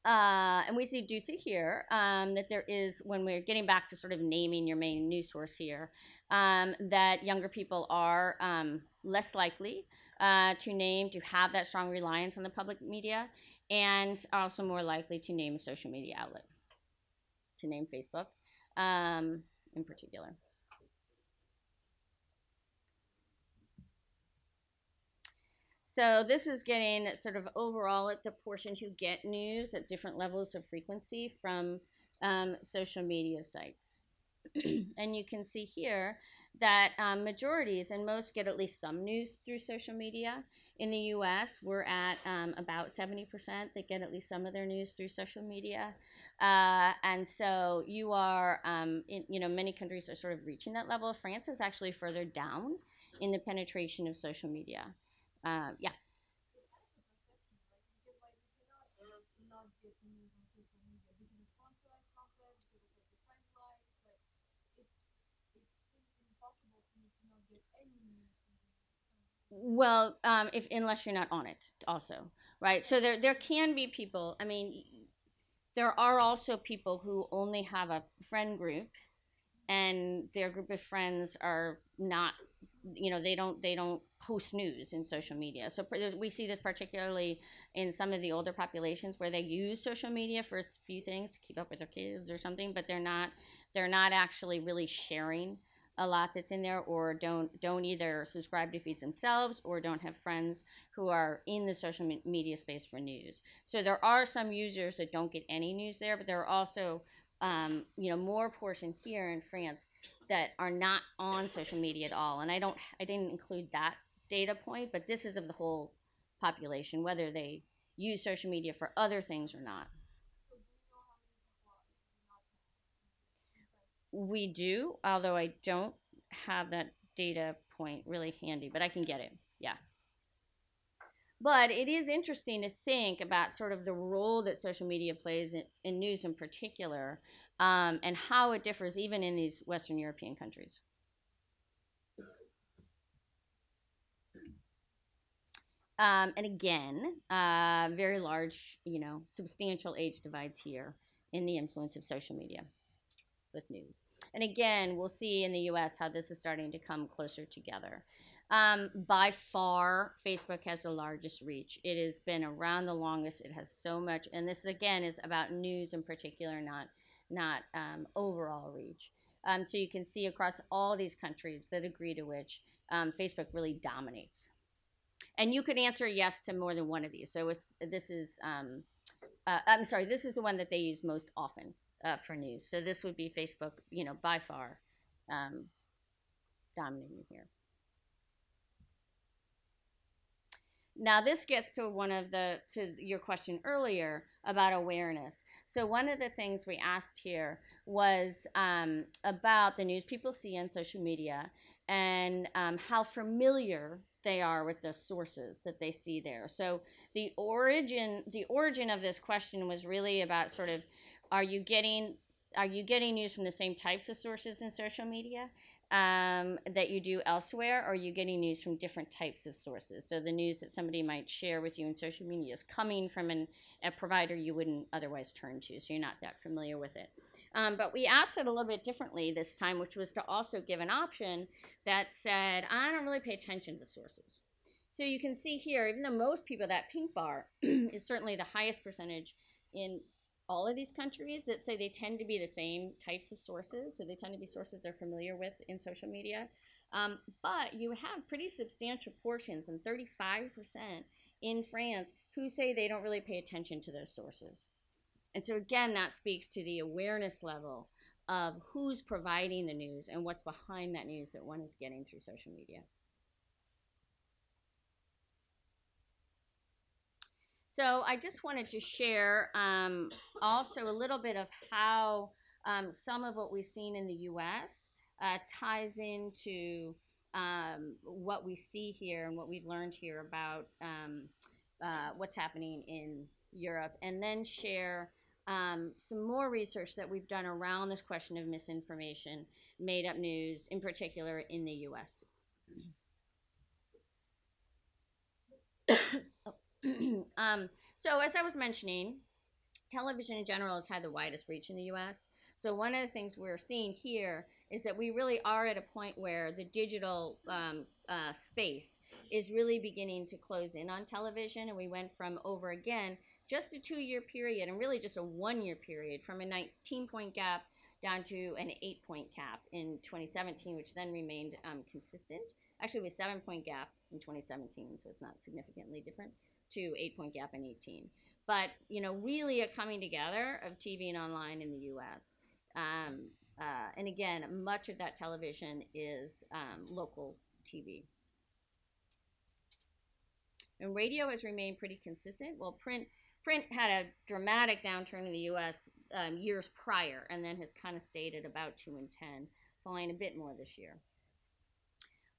And we do see here that there is, when we're getting back to sort of naming your main news source here, that younger people are less likely to have that strong reliance on the public media, and also more likely to name a social media outlet, to name Facebook in particular. So this is getting sort of overall at the portion who get news at different levels of frequency from social media sites. And you can see here that majorities and most get at least some news through social media. In the US, we're at about 70% that get at least some of their news through social media. And so you are, many countries are sort of reaching that level. France is actually further down in the penetration of social media. Yeah. Well, unless you're not on it, also, right? So there can be people. I mean, there are also people who only have a friend group, and their group of friends are not, they don't post news in social media. So we see this particularly in some of the older populations where they use social media for a few things to keep up with their kids or something, but they're not actually really sharing a lot that's in there, or don't either subscribe to feeds themselves or don't have friends who are in the social media space for news. So there are some users that don't get any news there, but there are also more portion here in France that are not on social media at all. And I didn't include that data point, but this is of the whole population, whether they use social media for other things or not. We do, although I don't have that data point really handy, but I can get it. Yeah. But it is interesting to think about sort of the role that social media plays in news in particular, and how it differs even in these Western European countries. And again, very large, substantial age divides here in the influence of social media with news. And again, we'll see in the US how this is starting to come closer together. By far, Facebook has the largest reach. It has been around the longest. It has so much, and this again is about news in particular, not overall reach. So you can see across all these countries the degree to which Facebook really dominates. And you could answer yes to more than one of these. So this is the one that they use most often for news. So this would be Facebook, by far dominating here. Now this gets to your question earlier about awareness. So one of the things we asked here was about the news people see on social media and how familiar they are with the sources that they see there. So the origin of this question was really about sort of, are you getting news from the same types of sources in social media? that you do elsewhere, or are you getting news from different types of sources? So the news that somebody might share with you in social media is coming from a provider you wouldn't otherwise turn to, so you're not that familiar with it. But we asked it a little bit differently this time, which was to also give an option that said, I don't really pay attention to sources. So you can see here, even though most people, that pink bar is certainly the highest percentage in all of these countries that say they tend to be the same types of sources. So they tend to be sources they're familiar with in social media. But you have pretty substantial portions, and 35% in France, who say they don't really pay attention to those sources. And so again, that speaks to the awareness level of who's providing the news and what's behind that news that one is getting through social media. So I just wanted to share also a little bit of how some of what we've seen in the U.S. Ties into what we see here and what we've learned here about what's happening in Europe, and then share some more research that we've done around this question of misinformation, made-up news, in particular in the U.S. So as I was mentioning, television in general has had the widest reach in the U.S. So one of the things we're seeing here is that we really are at a point where the digital space is really beginning to close in on television, and we went from over, again, just a 2-year period and really just a 1-year period from a 19-point gap down to an 8-point gap in 2017, which then remained consistent. Actually, it was a 7-point gap in 2017, so it's not significantly different, to 8-point gap in 18. But, you know, really a coming together of TV and online in the U.S. And again, much of that television is local TV. And radio has remained pretty consistent. Well, print had a dramatic downturn in the U.S. Years prior, and then has kind of stayed at about 2 and 10, falling a bit more this year.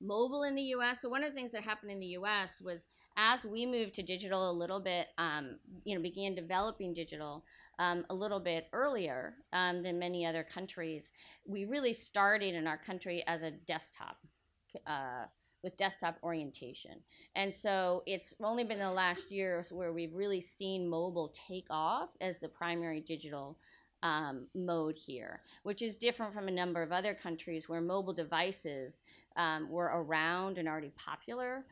Mobile in the U.S. So one of the things that happened in the U.S. was, as we moved to digital a little bit, began developing digital a little bit earlier than many other countries, we really started in our country as a desktop, with desktop orientation. And so it's only been the last years where we've really seen mobile take off as the primary digital mode here, which is different from a number of other countries where mobile devices were around and already popular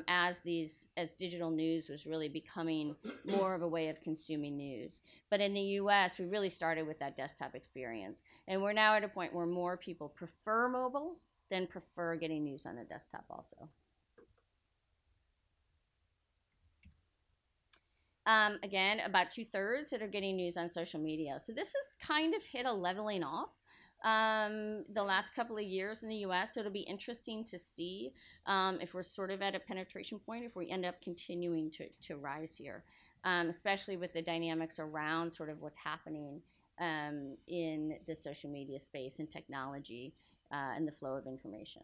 as digital news was really becoming more of a way of consuming news. But in the U.S., we really started with that desktop experience, and we're now at a point where more people prefer mobile than prefer getting news on a desktop also. Again, about 2/3 that are getting news on social media. So this has kind of hit a leveling off the last couple of years in the U.S. So it'll be interesting to see if we're sort of at a penetration point, if we end up continuing to rise here, especially with the dynamics around sort of what's happening in the social media space and technology and the flow of information.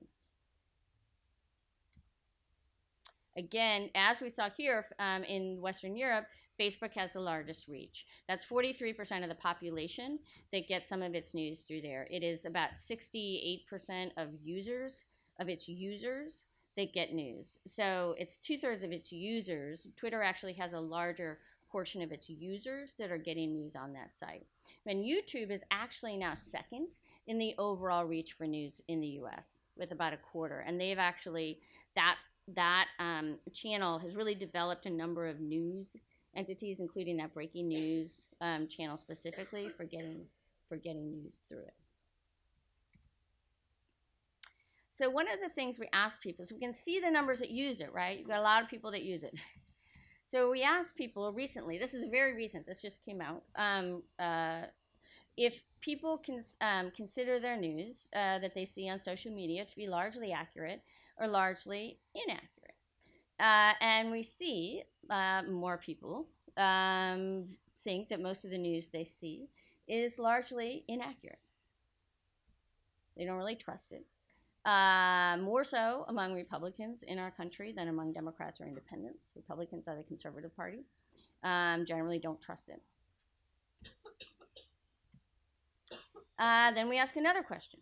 Again, as we saw here in Western Europe, Facebook has the largest reach. That's 43% of the population that gets some of its news through there. It is about 68% of its users that get news. So it's 2/3 of its users. Twitter actually has a larger portion of its users that are getting news on that site. And YouTube is actually now second in the overall reach for news in the U.S. with about 1/4. And they've actually, that channel has really developed a number of news entities, including that breaking news channel specifically for getting news through it. So one of the things we ask people is, we can see the numbers that use it, right? You've got a lot of people that use it. So we asked people recently, this is very recent, this just came out, if people can consider their news that they see on social media to be largely accurate or largely inaccurate. And we see more people think that most of the news they see is largely inaccurate. They don't really trust it. More so among Republicans in our country than among Democrats or independents. Republicans are the conservative party. Generally don't trust it. Then we ask another question.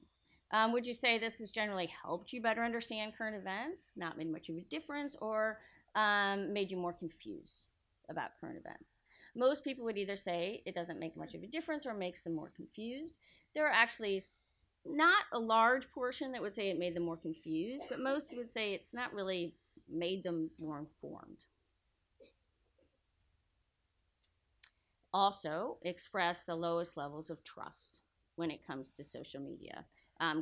Would you say this has generally helped you better understand current events, not made much of a difference, or made you more confused about current events? Most people would either say it doesn't make much of a difference or makes them more confused. There are actually not a large portion that would say it made them more confused, but most would say it's not really made them more informed. Also, express the lowest levels of trust when it comes to social media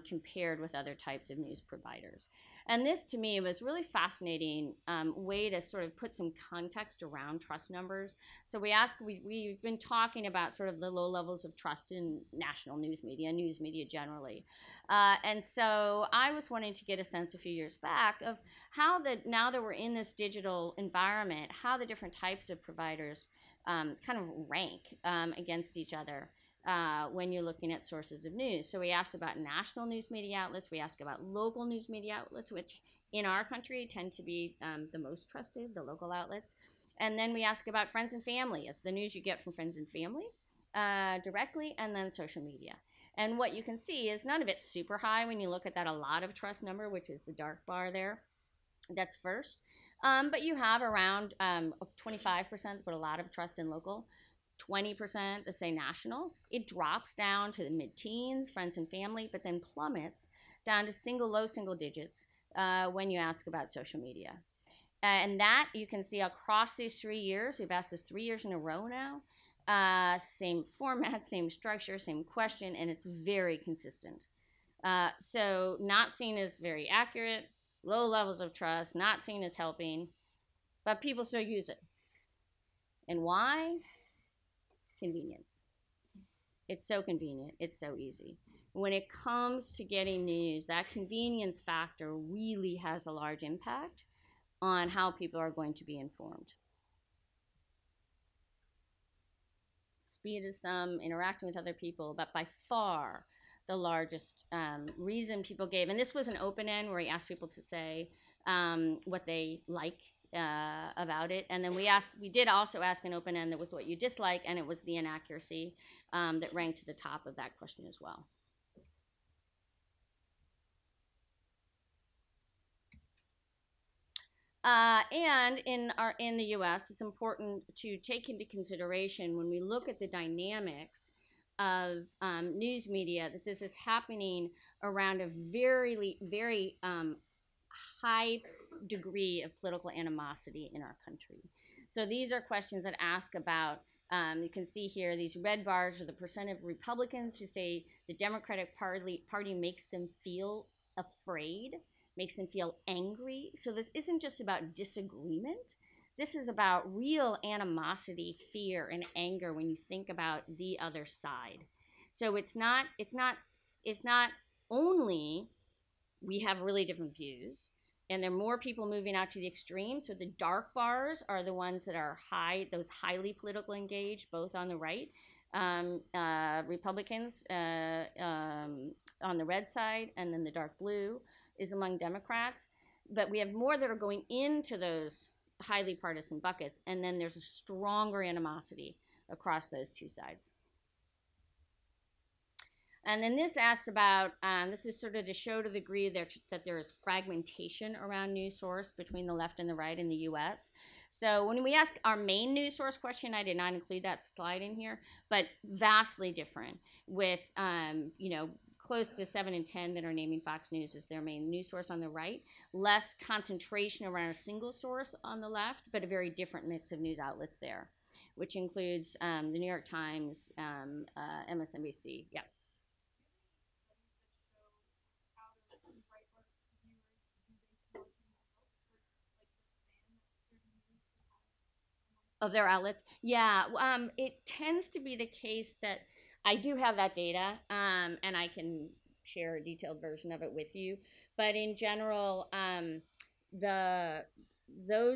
compared with other types of news providers. And this, to me, was really fascinating way to sort of put some context around trust numbers. So we've been talking about sort of the low levels of trust in national news media generally. And so I was wanting to get a sense a few years back of how now that we're in this digital environment, how the different types of providers kind of rank against each other when you're looking at sources of news. So we asked about national news media outlets. We asked about local news media outlets, which in our country tend to be the most trusted, the local outlets. And then we ask about friends and family, as the news you get from friends and family directly, and then social media. And what you can see is none of it's super high when you look at that a lot of trust number, which is the dark bar there. That's first. But you have around 25% put a lot of trust in local, 20% that say national. It drops down to the mid-teens, friends and family, but then plummets down to low single digits when you ask about social media. And that you can see across these 3 years. We've asked this 3 years in a row now. Same format, same structure, same question, and it's very consistent. So not seen as very accurate, low levels of trust, not seen as helping, but people still use it. And why? Convenience. It's so convenient. It's so easy. When it comes to getting news, that convenience factor really has a large impact on how people are going to be informed. Speed is some, interacting with other people, but by far the largest reason people gave, and this was an open end where we asked people to say what they like about it, and then we did also ask an open end that was what you dislike, and it was the inaccuracy that ranked to the top of that question as well. And in the U.S., it's important to take into consideration when we look at the dynamics of news media that this is happening around a very high degree of political animosity in our country. So these are questions that ask about, you can see here, these red bars are the percent of Republicans who say the Democratic Party makes them feel afraid, makes them feel angry. So this isn't just about disagreement. This is about real animosity, fear, and anger when you think about the other side. So it's not only we have really different views, and there are more people moving out to the extreme. So the dark bars are the ones that are those highly politically engaged, both on the right, Republicans on the red side, and then the dark blue is among Democrats. But we have more that are going into those highly partisan buckets, and then there's a stronger animosity across those two sides. And then this asks about, this is sort of to show to the degree that there is fragmentation around news source between the left and the right in the U.S. So when we ask our main news source question, I did not include that slide in here, but vastly different with, close to 7 in 10 that are naming Fox News as their main news source on the right, less concentration around a single source on the left, but a very different mix of news outlets there, which includes the New York Times, MSNBC, yeah. Of their outlets, yeah. It tends to be the case that I do have that data, and I can share a detailed version of it with you. But in general, those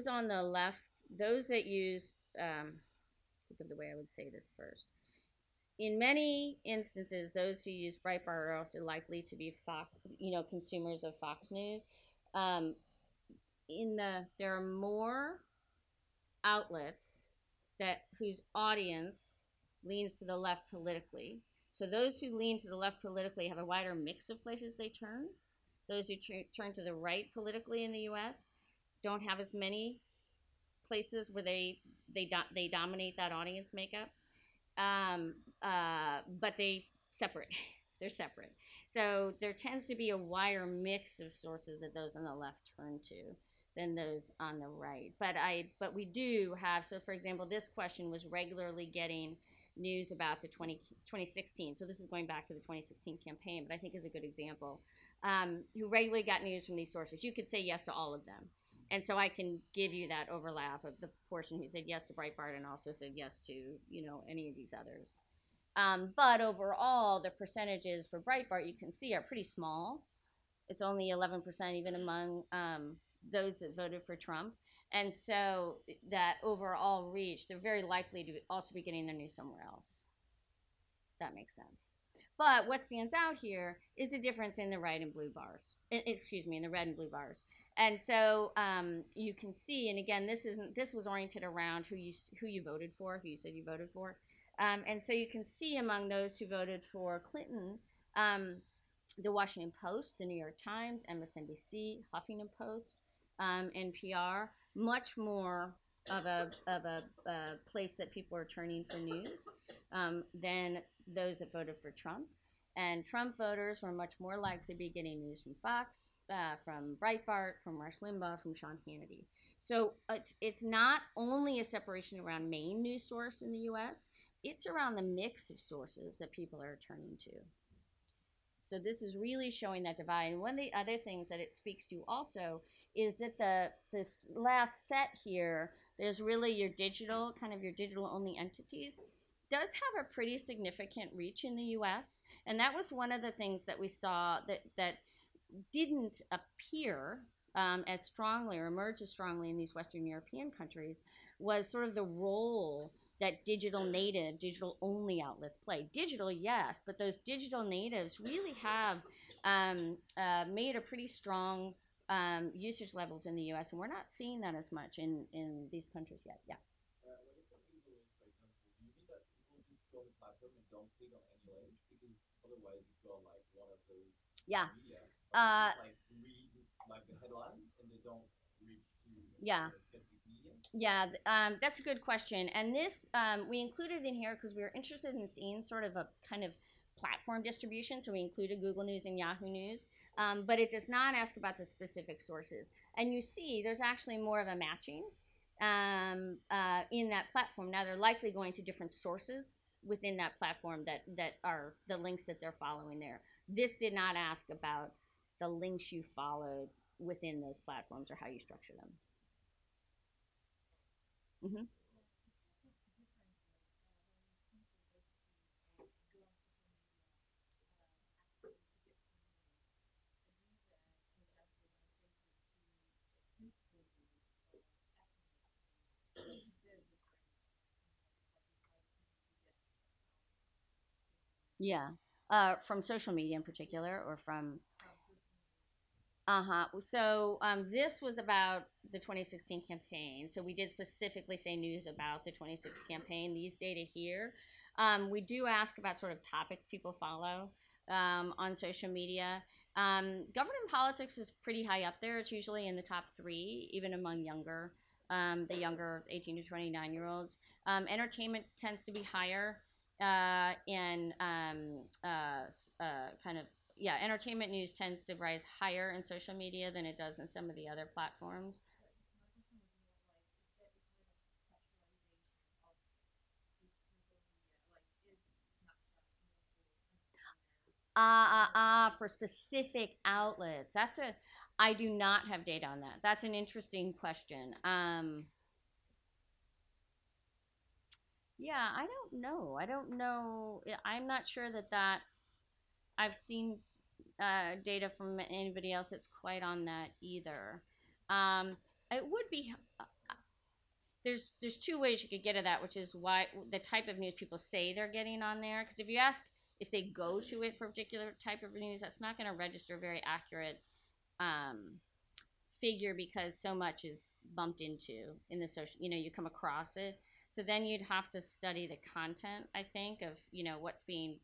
on the left, those that use, think of the way I would say this first. In many instances, those who use Breitbart are also likely to be consumers of Fox News. There are more outlets whose audience leans to the left politically So those who lean to the left politically have a wider mix of places they turn. Those who turn to the right politically in the U.S. don't have as many places where they dominate that audience makeup, but they separate. They're separate. So there tends to be a wider mix of sources that those on the left turn to than those on the right. But we do have, so for example, this question was regularly getting news about the 2016. So this is going back to the 2016 campaign, but I think is a good example. Who regularly got news from these sources. You could say yes to all of them. And so I can give you that overlap of the portion who said yes to Breitbart and also said yes to, any of these others. But overall, the percentages for Breitbart, you can see, are pretty small. It's only 11% even among those that voted for Trump. And so that overall reach, they're very likely to also be getting their news somewhere else. That makes sense. But what stands out here is the difference in the red and blue bars. In the red and blue bars. And so you can see, and again, this was oriented around who you voted for, who you said you voted for. And so you can see among those who voted for Clinton, the Washington Post, the New York Times, MSNBC, Huffington Post, NPR, much more of a place that people are turning for news than those that voted for Trump. And Trump voters were much more likely to be getting news from Fox, from Breitbart, from Rush Limbaugh, from Sean Hannity. So it's not only a separation around main news source in the U.S., it's around the mix of sources that people are turning to. So this is really showing that divide. And one of the other things that it speaks to also is that this last set here, there's really your digital only entities, does have a pretty significant reach in the U.S. And that was one of the things that we saw that didn't appear as strongly or emerge as strongly in these Western European countries, was sort of the role that digital only outlets play. Digital, yes, but those digital natives really have made a pretty strong usage levels in the U.S., and we're not seeing that as much in these countries yet. Yeah. When you say Google, for example, do you mean that people just go on the platform and don't click on any link because otherwise you feel like one of those media, like read like the headline and they don't reach to specific media? Yeah, that's a good question. And this, we included in here because we were interested in seeing sort of a kind of platform distribution. So we included Google News and Yahoo News. But it does not ask about the specific sources. And you see there's actually more of a matching in that platform. Now they're likely going to different sources within that platform that are the links that they're following there. This did not ask about the links you followed within those platforms or how you structure them. Mm-hmm. Yeah. From social media in particular, or from So this was about the 2016 campaign. So we did specifically say news about the 2016 campaign. These data here, we do ask about sort of topics people follow on social media. Government and politics is pretty high up there. It's usually in the top 3, even among the younger 18 to 29-year-olds. Entertainment tends to be higher in entertainment news tends to rise higher in social media than it does in some of the other platforms. For specific outlets. I do not have data on that. That's an interesting question. Yeah, I don't know. I'm not sure that I've seen data from anybody else that's quite on that either. It would be. There's 2 ways you could get at that, which is why the type of news people say they're getting on there. Because if you ask if they go to it for a particular type of news, that's not going to register a very accurate figure, because so much is bumped into in the social. You come across it. So then you'd have to study the content, I think, of what's being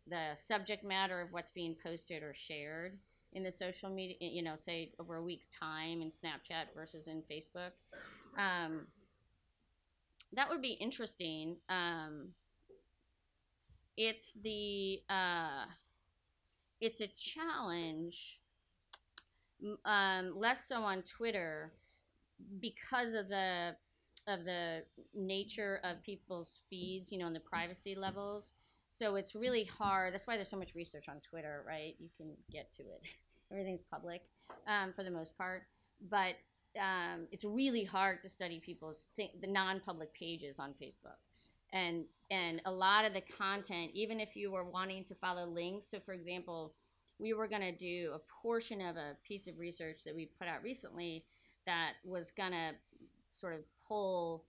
the subject matter of what's being posted or shared in the social media, say over a week's time in Snapchat versus in Facebook. That would be interesting. It's it's a challenge, less so on Twitter because of the nature of people's feeds, and the privacy levels. So it's really hard. That's why there's so much research on Twitter, right? You can get to it. Everything's public for the most part, but it's really hard to study the non-public pages on Facebook, and a lot of the content, even if you were wanting to follow links. So, for example, we were going to do a portion of a piece of research that we put out recently that was going to sort of pull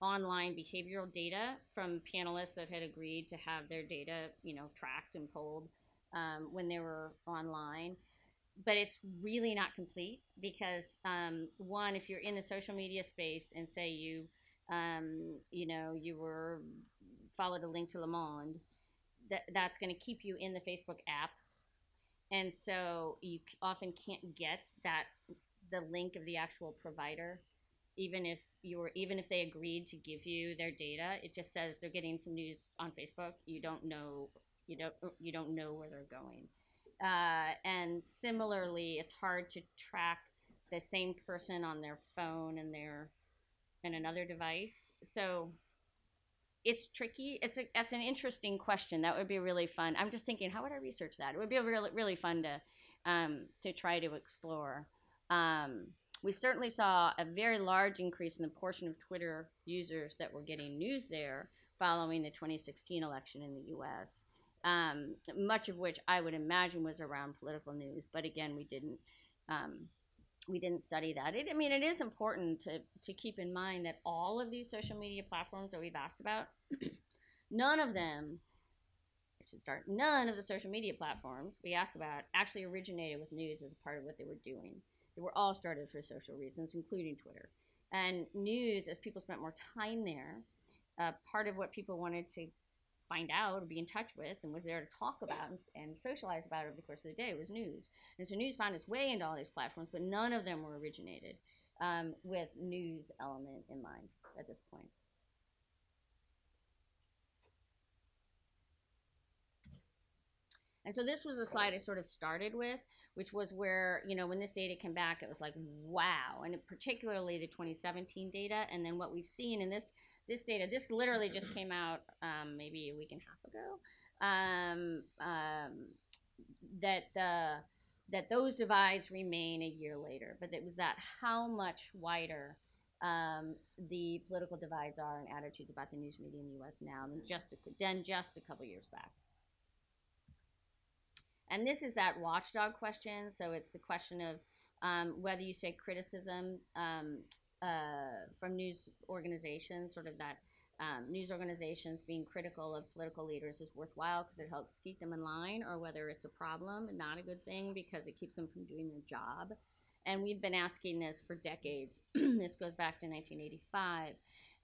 online behavioral data from panelists that had agreed to have their data, tracked and polled when they were online. But it's really not complete because, one, if you're in the social media space and say you were followed a link to Le Monde, that's going to keep you in the Facebook app, and so you often can't get the link of the actual provider, even if they agreed to give you their data. It just says they're getting some news on Facebook. You don't know where they're going. And similarly, it's hard to track the same person on their phone and another device. So it's tricky. That's an interesting question. That would be really fun. I'm just thinking, how would I research that? It would be really, really fun to try to explore. We certainly saw a very large increase in the portion of Twitter users that were getting news there following the 2016 election in the U.S., much of which I would imagine was around political news. But again, we didn't study that. It is important to keep in mind that all of these social media platforms that we've asked about, none of the social media platforms we asked about actually originated with news as a part of what they were doing. They were all started for social reasons, including Twitter. And news, as people spent more time there, part of what people wanted to find out or be in touch with and was there to talk about and socialize about over the course of the day was news. And so news found its way into all these platforms, but none of them were originated with news element in mind at this point. And so this was a slide I sort of started with, which was where, when this data came back, it was like, wow. And particularly the 2017 data. And then what we've seen in this data, this literally just came out maybe a week and a half ago, that those divides remain a year later. But it was that how much wider the political divides are and attitudes about the news media in the U.S. now than just a couple years back. And this is that watchdog question. So it's the question of whether you say criticism from news organizations, sort of that news organizations being critical of political leaders is worthwhile because it helps keep them in line, or whether it's a problem and not a good thing because it keeps them from doing their job. And we've been asking this for decades. This goes back to 1985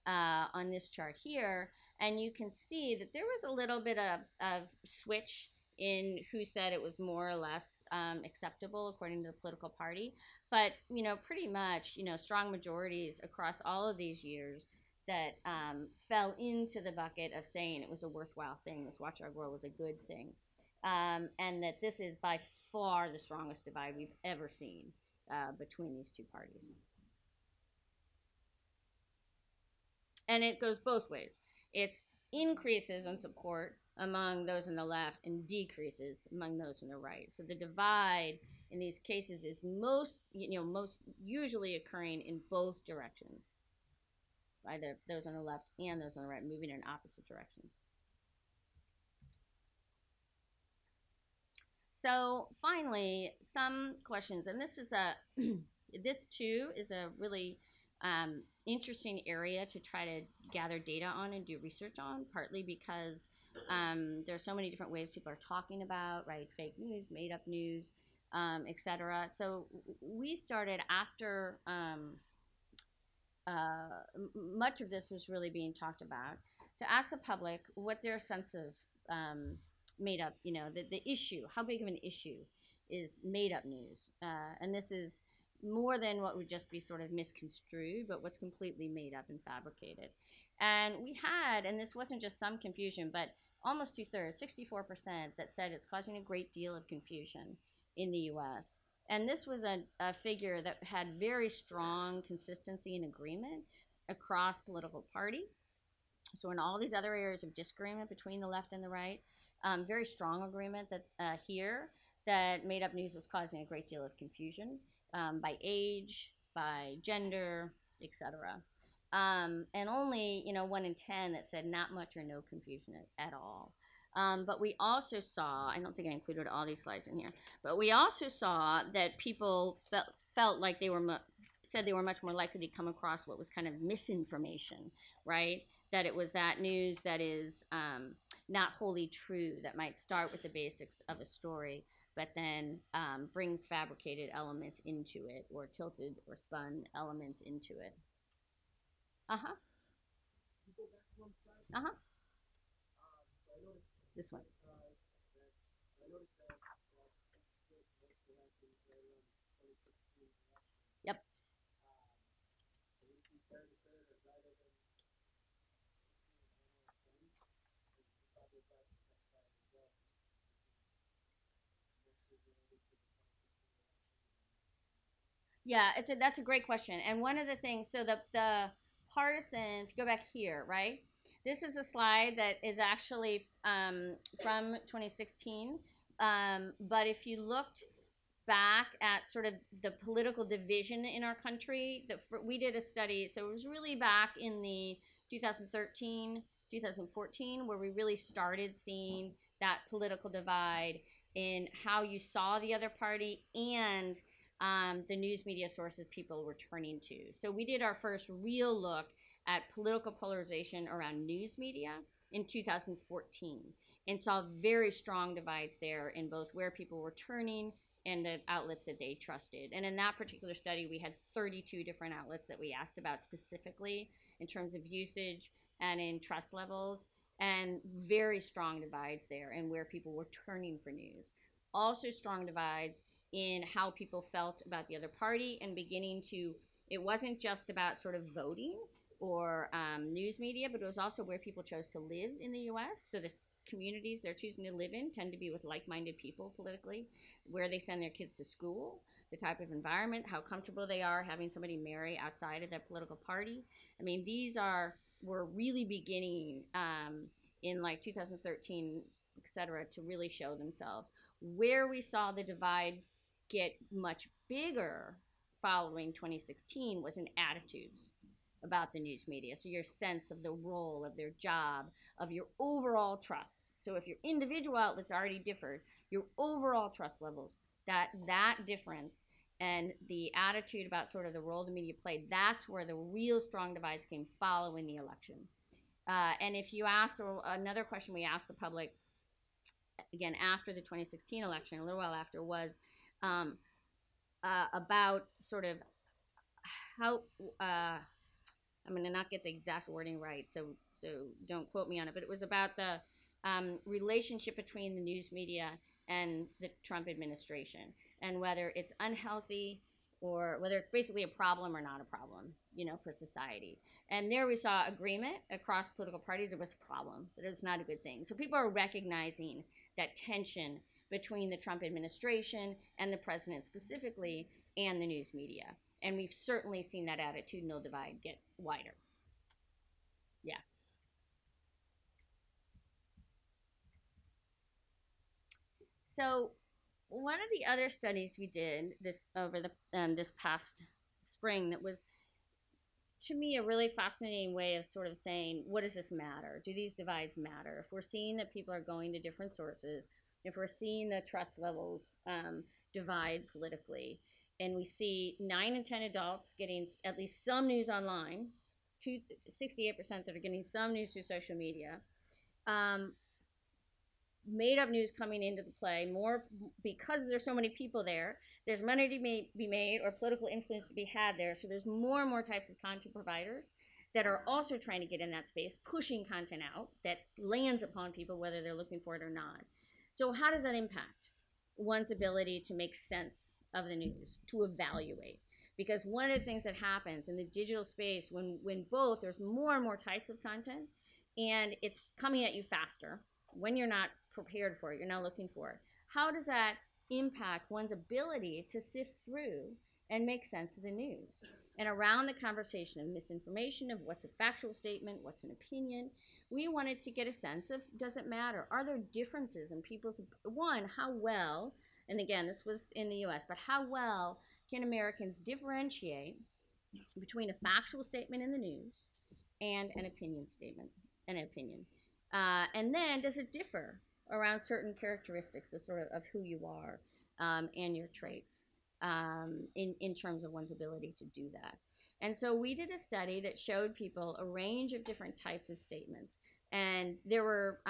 on this chart here. And you can see that there was a little bit of switch in who said it was more or less acceptable according to the political party. But, pretty much, strong majorities across all of these years that fell into the bucket of saying it was a worthwhile thing, this watchdog role was a good thing. And that this is by far the strongest divide we've ever seen between these two parties. And it goes both ways. It's increases in support among those on the left and decreases among those on the right. So the divide in these cases is most usually occurring in both directions, either those on the left and those on the right, moving in opposite directions. So finally, some questions, and this too is a really interesting area to try to gather data on and do research on, partly because there are so many different ways people are talking about, right, fake news, made up news, etc. So we started after much of this was really being talked about to ask the public what their sense made up, the issue, how big of an issue is made up news. And this is more than what would just be sort of misconstrued, but what's completely made up and fabricated. And we had, and this wasn't just some confusion, but almost 2/3, 64%, that said it's causing a great deal of confusion in the US. And this was a figure that had very strong consistency and agreement across political party. So in all these other areas of disagreement between the left and the right, very strong agreement that here that made up news was causing a great deal of confusion by age, by gender, etc. And only 1 in 10 that said not much or no confusion at all. But we also saw, I don't think I included all these slides in here, but we also saw that people felt like said they were much more likely to come across what was kind of misinformation, right? That it was that news that is not wholly true, that might start with the basics of a story, but then brings fabricated elements into it, or tilted or spun elements into it. Uh-huh. Uh-huh. This one. Yep. Yeah, that's a great question. And one of the things, so the partisan, if you go back here, right? This is a slide that is actually from 2016. But if you looked back at sort of the political division in our country, we did a study, so it was really back in the 2013, 2014, where we really started seeing that political divide in how you saw the other party and the news media sources people were turning to. So we did our first real look at political polarization around news media in 2014 and saw very strong divides there in both where people were turning and the outlets that they trusted. And in that particular study, we had 32 different outlets that we asked about specifically in terms of usage and in trust levels, and very strong divides there in where people were turning for news. Also strong divides in how people felt about the other party, and beginning to, it wasn't just about sort of voting or news media, but it was also where people chose to live in the U.S. So the communities they're choosing to live in tend to be with like-minded people politically, where they send their kids to school, the type of environment, how comfortable they are having somebody marry outside of their political party. I mean, we're really beginning in like 2013, et cetera, to really show themselves. Where we saw the divide get much bigger following 2016 was in attitudes about the news media. So your sense of the role, of their job, of your overall trust. So if your individual outlets already differed, your overall trust levels, that difference and the attitude about sort of the role the media played, that's where the real strong divides came following the election. And if you ask, or another question we asked the public, again, after the 2016 election, a little while after, was about sort of how, I'm going to not get the exact wording right, so don't quote me on it, but it was about the relationship between the news media and the Trump administration, and whether it's unhealthy or whether it's basically a problem or not a problem, for society. And there we saw agreement across political parties. It was a problem, that it was not a good thing. So people are recognizing that tension between the Trump administration and the president specifically and the news media. And we've certainly seen that attitudinal divide get wider. Yeah. So one of the other studies we did over this past spring that was, to me, a really fascinating way of sort of saying, what does this matter? Do these divides matter? If we're seeing that people are going to different sources, if we're seeing the trust levels divide politically, and we see 9 in 10 adults getting at least some news online, 68% that are getting some news through social media, made up news coming into the play more because there's so many people there. There's money to be made or political influence to be had there. So there's more and more types of content providers that are also trying to get in that space, pushing content out that lands upon people whether they're looking for it or not. So how does that impact one's ability to make sense of the news, to evaluate? Because one of the things that happens in the digital space when both there's more and more types of content and it's coming at you faster when you're not prepared for it, you're not looking for it. How does that impact one's ability to sift through and make sense of the news? And around the conversation of misinformation, of what's a factual statement, what's an opinion, we wanted to get a sense of, does it matter? Are there differences in people's, one, how well, and again, this was in the US, but how well can Americans differentiate between a factual statement in the news and an opinion statement, an opinion? And then, does it differ around certain characteristics of sort of who you are and your traits in terms of one's ability to do that? And so we did a study that showed people a range of different types of statements. And there were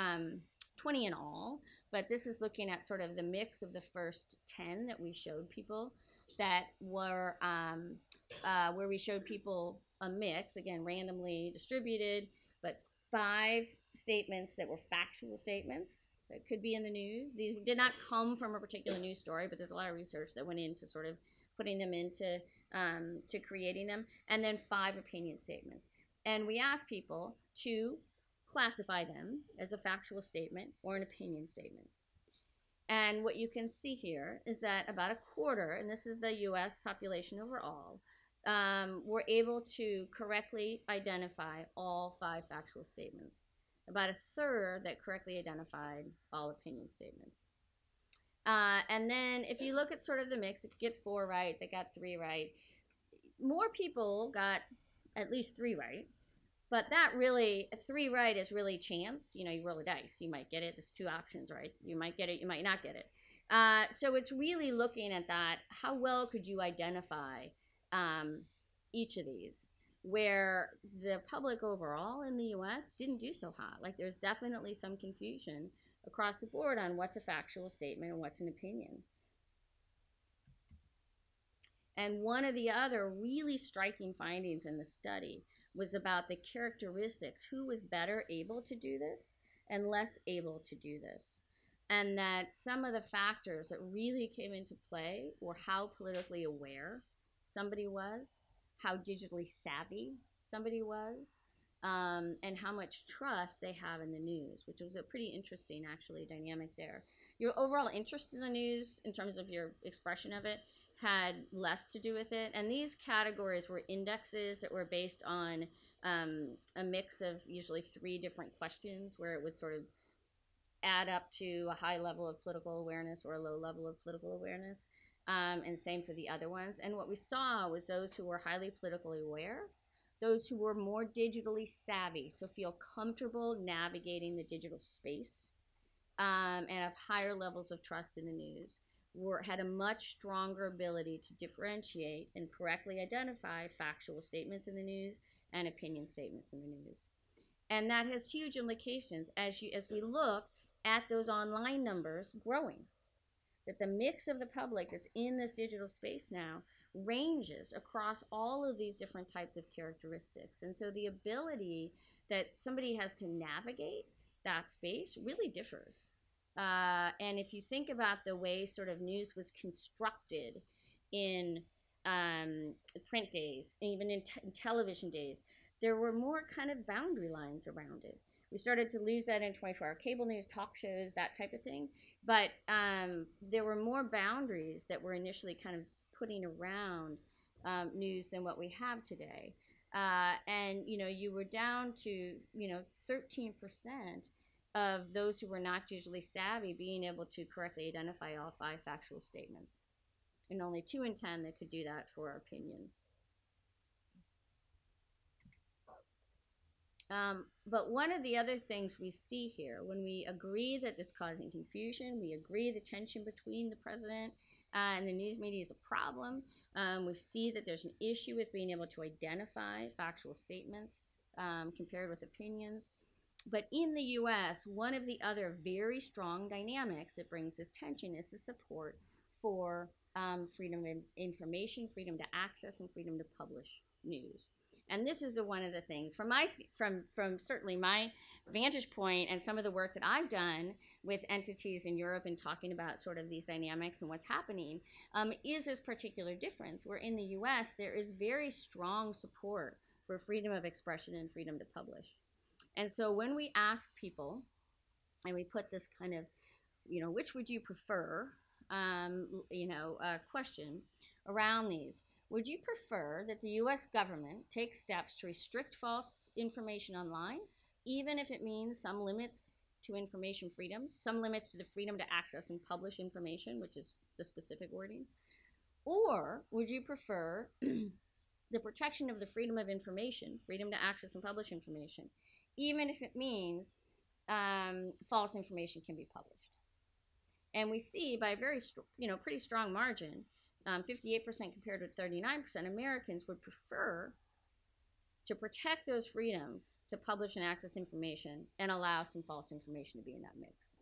20 in all, but this is looking at sort of the mix of the first 10 that we showed people that were where we showed people a mix, again, randomly distributed, but 5 statements that were factual statements that could be in the news. These did not come from a particular news story, but there's a lot of research that went into sort of putting them into to creating them, and then 5 opinion statements. And we asked people to classify them as a factual statement or an opinion statement. And what you can see here is that about a quarter, and this is the US population overall, were able to correctly identify all 5 factual statements. About a third that correctly identified all opinion statements. And then if you look at sort of the mix, if you get 4 right, they got 3 right. More people got at least 3 right. But that really, 3 right is really chance. You know, you roll a dice. You might get it. There's 2 options, right? You might get it. You might not get it. So it's really looking at that. How well could you identify each of these? Where the public overall in the US didn't do so hot. Like there's definitely some confusion across the board on what's a factual statement and what's an opinion. And one of the other really striking findings in the study was about the characteristics, who was better able to do this and less able to do this. And that some of the factors that really came into play were how politically aware somebody was, how digitally savvy somebody was, and how much trust they have in the news, which was a pretty interesting, actually, dynamic there. Your overall interest in the news, in terms of your expression of it, had less to do with it. And these categories were indexes that were based on a mix of usually 3 different questions, where it would sort of add up to a high level of political awareness or a low level of political awareness. And same for the other ones. And what we saw was those who were highly politically aware, those who were more digitally savvy, so feel comfortable navigating the digital space, and have higher levels of trust in the news, had a much stronger ability to differentiate and correctly identify factual statements in the news and opinion statements in the news. And that has huge implications as we look at those online numbers growing. That the mix of the public that's in this digital space now ranges across all of these different types of characteristics. And so the ability that somebody has to navigate that space really differs. And if you think about the way sort of news was constructed in print days, even in television days, there were more kind of boundary lines around it. We started to lose that in 24-hour cable news, talk shows, that type of thing. But there were more boundaries that were initially kind of putting around news than what we have today. And, you know, you were down to, 13% of those who were not digitally savvy being able to correctly identify all 5 factual statements. And only 2 in 10 that could do that for opinions. But one of the other things we see here, when we agree that it's causing confusion, we agree the tension between the president and the news media is a problem. We see that there's an issue with being able to identify factual statements compared with opinions. But in the US, one of the other very strong dynamics that brings this tension is the support for freedom of information, freedom to access, and freedom to publish news. And this is one of the things from certainly my vantage point and some of the work that I've done with entities in Europe and talking about sort of these dynamics and what's happening, is this particular difference where in the US there is very strong support for freedom of expression and freedom to publish. And so when we ask people, and we put this kind of, which would you prefer, question around these. Would you prefer that the U.S. government take steps to restrict false information online, even if it means some limits to information freedoms, some limits to the freedom to access and publish information, which is the specific wording? Or would you prefer the protection of the freedom of information, freedom to access and publish information, even if it means false information can be published? And we see by a very, pretty strong margin, 58% compared with 39%, Americans would prefer to protect those freedoms to publish and access information and allow some false information to be in that mix.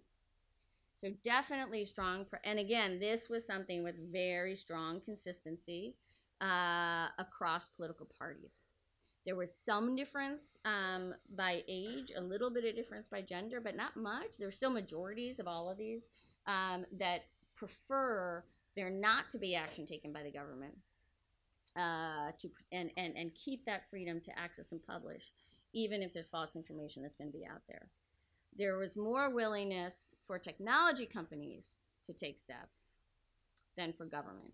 So definitely strong, and again, this was something with very strong consistency across political parties. There was some difference by age, a little bit of difference by gender, but not much. There were still majorities of all of these that prefer there not to be action taken by the government and keep that freedom to access and publish, even if there's false information that's going to be out there. There was more willingness for technology companies to take steps than for government.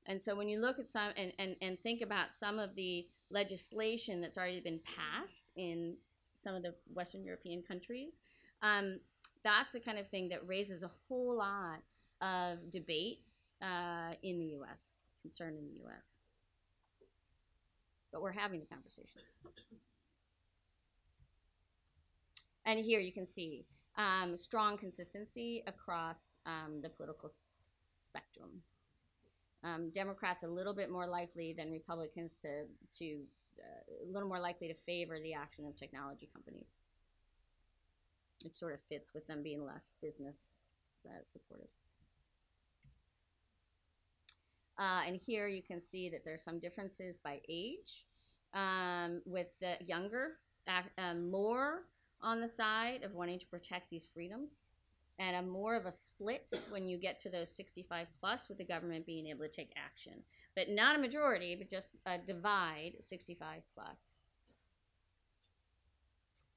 And so when you look at some and think about some of the legislation that's already been passed in some of the Western European countries, that's the kind of thing that raises a whole lot of debate in the U.S., concern in the U.S. But we're having the conversations. And here you can see strong consistency across the political spectrum. Democrats a little bit more likely than Republicans to a little more likely to favor the action of technology companies. It sort of fits with them being less business supportive. And here you can see that there's some differences by age, with the younger, more on the side of wanting to protect these freedoms, and a more of a split when you get to those 65 plus, with the government being able to take action. But not a majority, but just a divide, 65 plus.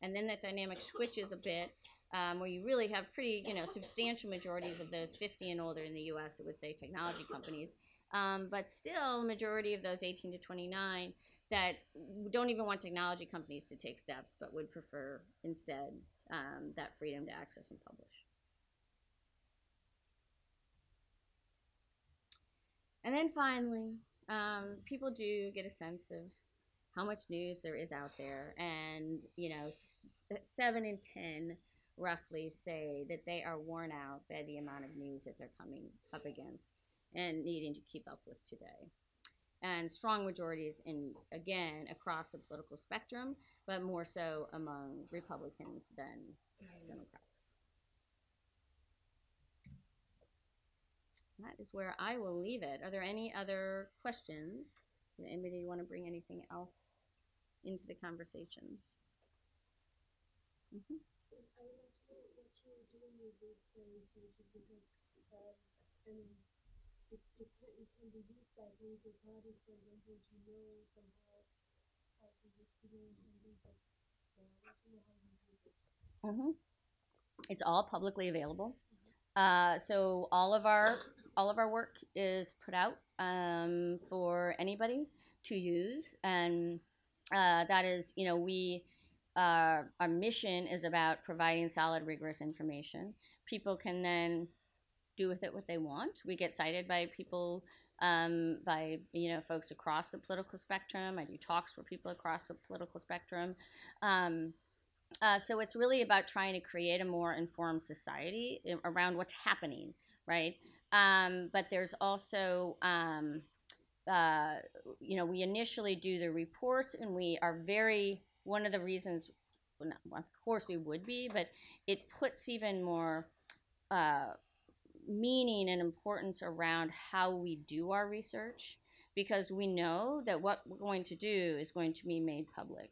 And then that dynamic switches a bit, where you really have pretty, substantial majorities of those 50 and older in the U.S., it would say technology companies, but still a majority of those 18 to 29 that don't even want technology companies to take steps, but would prefer instead that freedom to access and publish. And then finally, people do get a sense of how much news there is out there, and 7 in 10 roughly say that they are worn out by the amount of news that they're coming up against and needing to keep up with today. And strong majorities again, across the political spectrum, but more so among Republicans than Democrats. That is where I will leave it. Are there any other questions? Does anybody want to bring anything else into the conversation? Mm-hmm. I would like to know what you're doing with this research, because it can be used by political parties, for example, to know somehow how to experience and things like that. I want to know how you do this. Mm-hmm. It's all publicly available. So all of our work is put out for anybody to use, and that is, our mission is about providing solid, rigorous information. People can then do with it what they want. We get cited by people, by folks across the political spectrum. I do talks for people across the political spectrum. So it's really about trying to create a more informed society around what's happening, right? But there's also, we initially do the reports, and we are one of the reasons, well, of course we would be, but it puts even more meaning and importance around how we do our research. because we know that what we're going to do is going to be made public.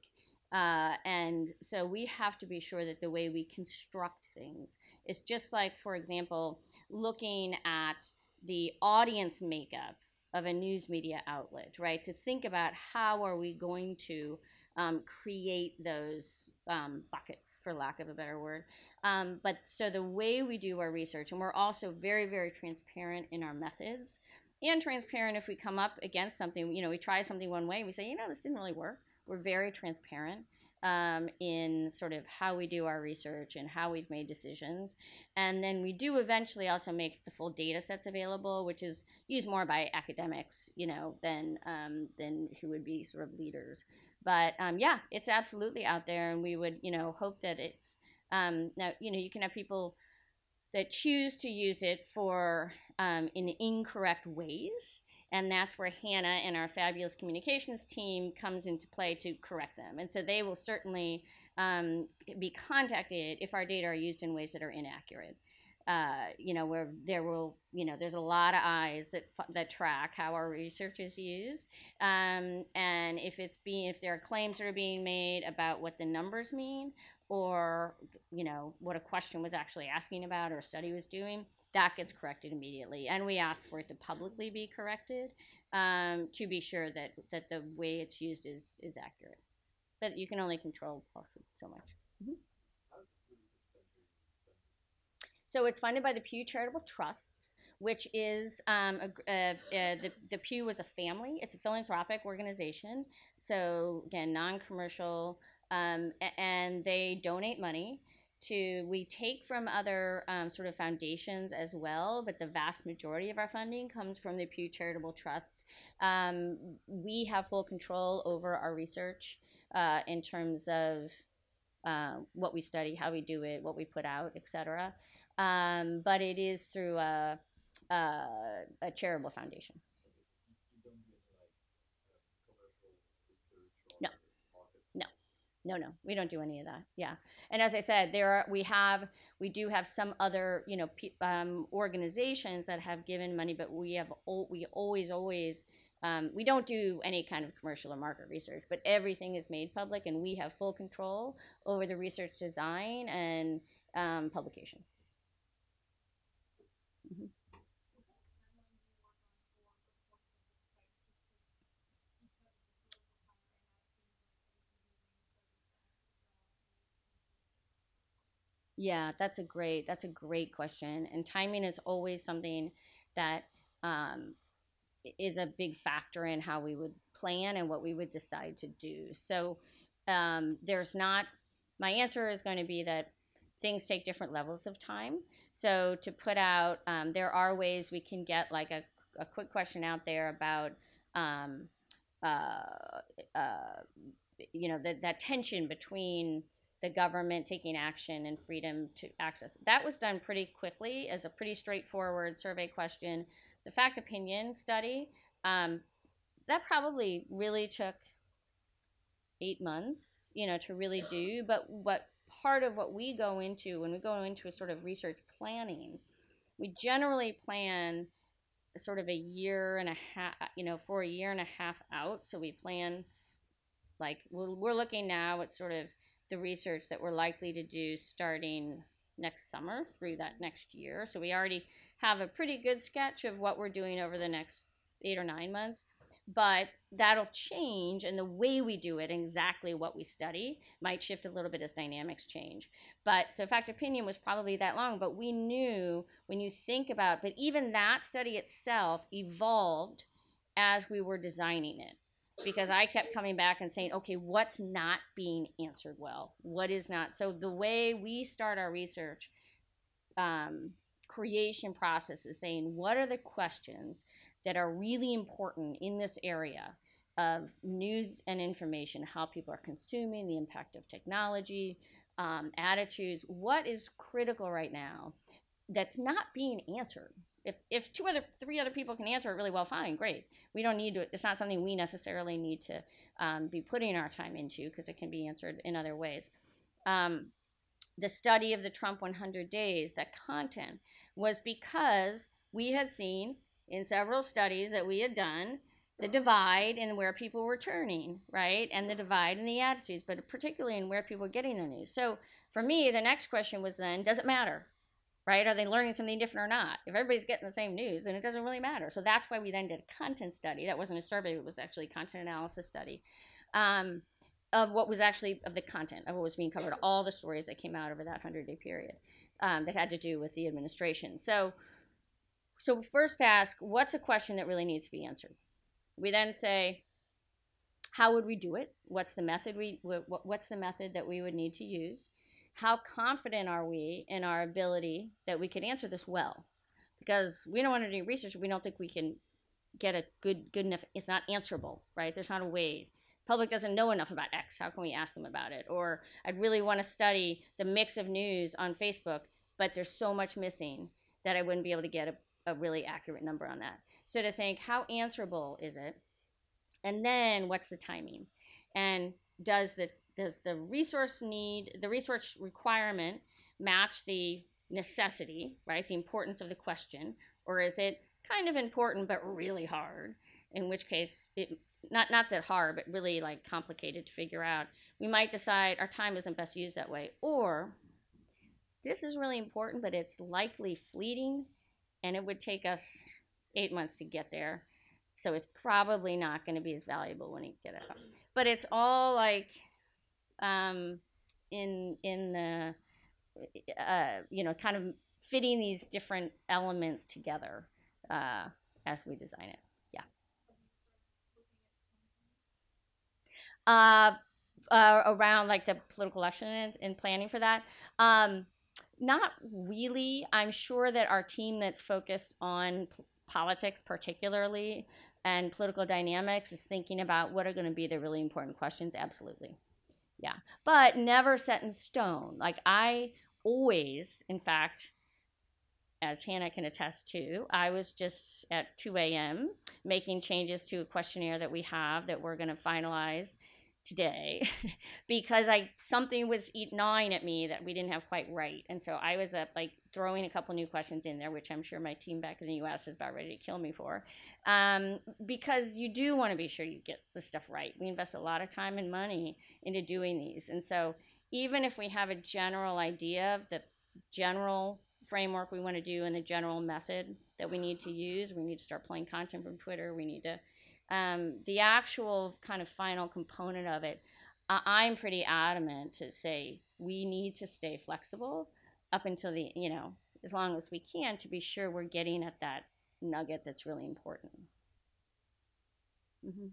And so we have to be sure that the way we construct things is just like, for example, looking at the audience makeup of a news media outlet, right? To think about how are we going to create those buckets, for lack of a better word. But so the way we do our research, and we're also very, very transparent in our methods, and transparent if we come up against something, we try something one way, we say, this didn't really work. We're very transparent in sort of how we do our research and how we've made decisions. And then we do eventually also make the full data sets available, which is used more by academics, than who would be sort of leaders. But yeah, it's absolutely out there, and we would, hope that it's now, you can have people that choose to use it for in incorrect ways. And that's where Hannah and our fabulous communications team comes into play to correct them. And so they will certainly be contacted if our data are used in ways that are inaccurate. Where there will, there's a lot of eyes that track how our research is used. And if there are claims that are being made about what the numbers mean, or, what a question was actually asking about or a study was doing, that gets corrected immediately. And we ask for it to publicly be corrected to be sure that the way it's used is accurate. But you can only control so much. Mm-hmm. So it's funded by the Pew Charitable Trusts, which is the Pew was a family. It's a philanthropic organization. So again, non-commercial, and they donate money we take from other sort of foundations as well, but the vast majority of our funding comes from the Pew Charitable Trusts. We have full control over our research in terms of what we study, how we do it, what we put out, etc. But it is through a charitable foundation. No, we don't do any of that. Yeah, and as I said, we do have some other organizations that have given money, but we always we don't do any kind of commercial or market research, but everything is made public, and we have full control over the research design and publication. Mm-hmm. Yeah, that's a great question. And timing is always something that is a big factor in how we would plan and what we would decide to do. So my answer is going to be that things take different levels of time. So to put out, there are ways we can get like a quick question out there about that tension between the government taking action and freedom to access. That was done pretty quickly as a pretty straightforward survey question. The fact opinion study, that probably really took 8 months, to really do. But what part of what we go into when we go into a sort of research planning, we generally plan sort of a year and a half, for a year and a half out. So we plan, like, we're looking now at sort of the research that we're likely to do starting next summer through that next year. So we already have a pretty good sketch of what we're doing over the next 8 or 9 months. But that'll change, and the way we do it, exactly what we study, might shift a little bit as dynamics change. But so fact opinion was probably that long, but we knew when you think about, but even that study itself evolved as we were designing it. Because I kept coming back and saying, okay, what's not being answered well? What is not? So the way we start our research creation process is saying, what are the questions that are really important in this area of news and information, how people are consuming, the impact of technology, attitudes? What is critical right now that's not being answered? If 3 other people can answer it really well, fine, great. We don't need to. It's not something we necessarily need to be putting our time into, because it can be answered in other ways. The study of the Trump 100 days, that content, was because we had seen in several studies that we had done the divide in where people were turning, right? And the divide in the attitudes, but particularly in where people were getting their news. So for me, the next question was then, does it matter? Right? Are they learning something different or not? If everybody's getting the same news, then it doesn't really matter. So that's why we then did a content study. That wasn't a survey, it was actually a content analysis study of what was actually, of the content, of what was being covered, all the stories that came out over that 100-day period that had to do with the administration. So first ask, what's a question that really needs to be answered? We then say, how would we do it? What's the method what's the method that we would need to use? How confident are we in our ability that we can answer this well? Because we don't want to do research if we don't think we can get a good enough, it's not answerable, right? There's not a way. Public doesn't know enough about X. How can we ask them about it? Or I'd really want to study the mix of news on Facebook, but there's so much missing that I wouldn't be able to get a really accurate number on that. So to think, how answerable is it? And then what's the timing? And does the resource requirement match the necessity, right? The importance of the question, or is it kind of important but really hard? In which case, it not that hard, but really like complicated to figure out. We might decide our time isn't best used that way, or this is really important, but it's likely fleeting, and it would take us 8 months to get there. So it's probably not going to be as valuable when you get it. But it's all like in the kind of fitting these different elements together as we design it. Yeah. Around like the political election and planning for that. Not really. I'm sure that our team that's focused on politics particularly and political dynamics is thinking about what are going to be the really important questions. Absolutely. Yeah. But never set in stone. Like I always, in fact, as Hannah can attest to, I was just at 2 a.m. making changes to a questionnaire that we have that we're going to finalize today because something was gnawing at me that we didn't have quite right. And so I was up like throwing a couple new questions in there, which I'm sure my team back in the US is about ready to kill me for, because you do want to be sure you get the stuff right. We invest a lot of time and money into doing these. And so even if we have a general idea of the general framework we want to do and the general method that we need to use, we need to start pulling content from Twitter, we need to the actual kind of final component of it, I'm pretty adamant to say we need to stay flexible up until the, as long as we can to be sure we're getting at that nugget that's really important. Mm-hmm.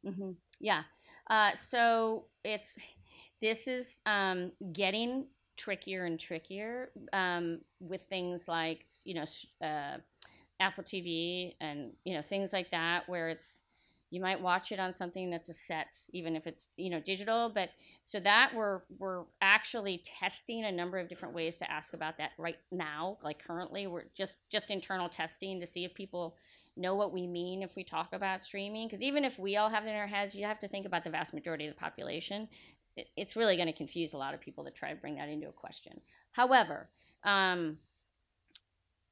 Mm-hmm. Yeah. So this is getting trickier and trickier with things like Apple TV and things like that, where you might watch it on something that's a set, even if it's digital. But so that we're actually testing a number of different ways to ask about that right now. Like currently, we're just internal testing to see if people know what we mean if we talk about streaming. Because even if we all have it in our heads, you have to think about the vast majority of the population. It's really going to confuse a lot of people to try to bring that into a question. However,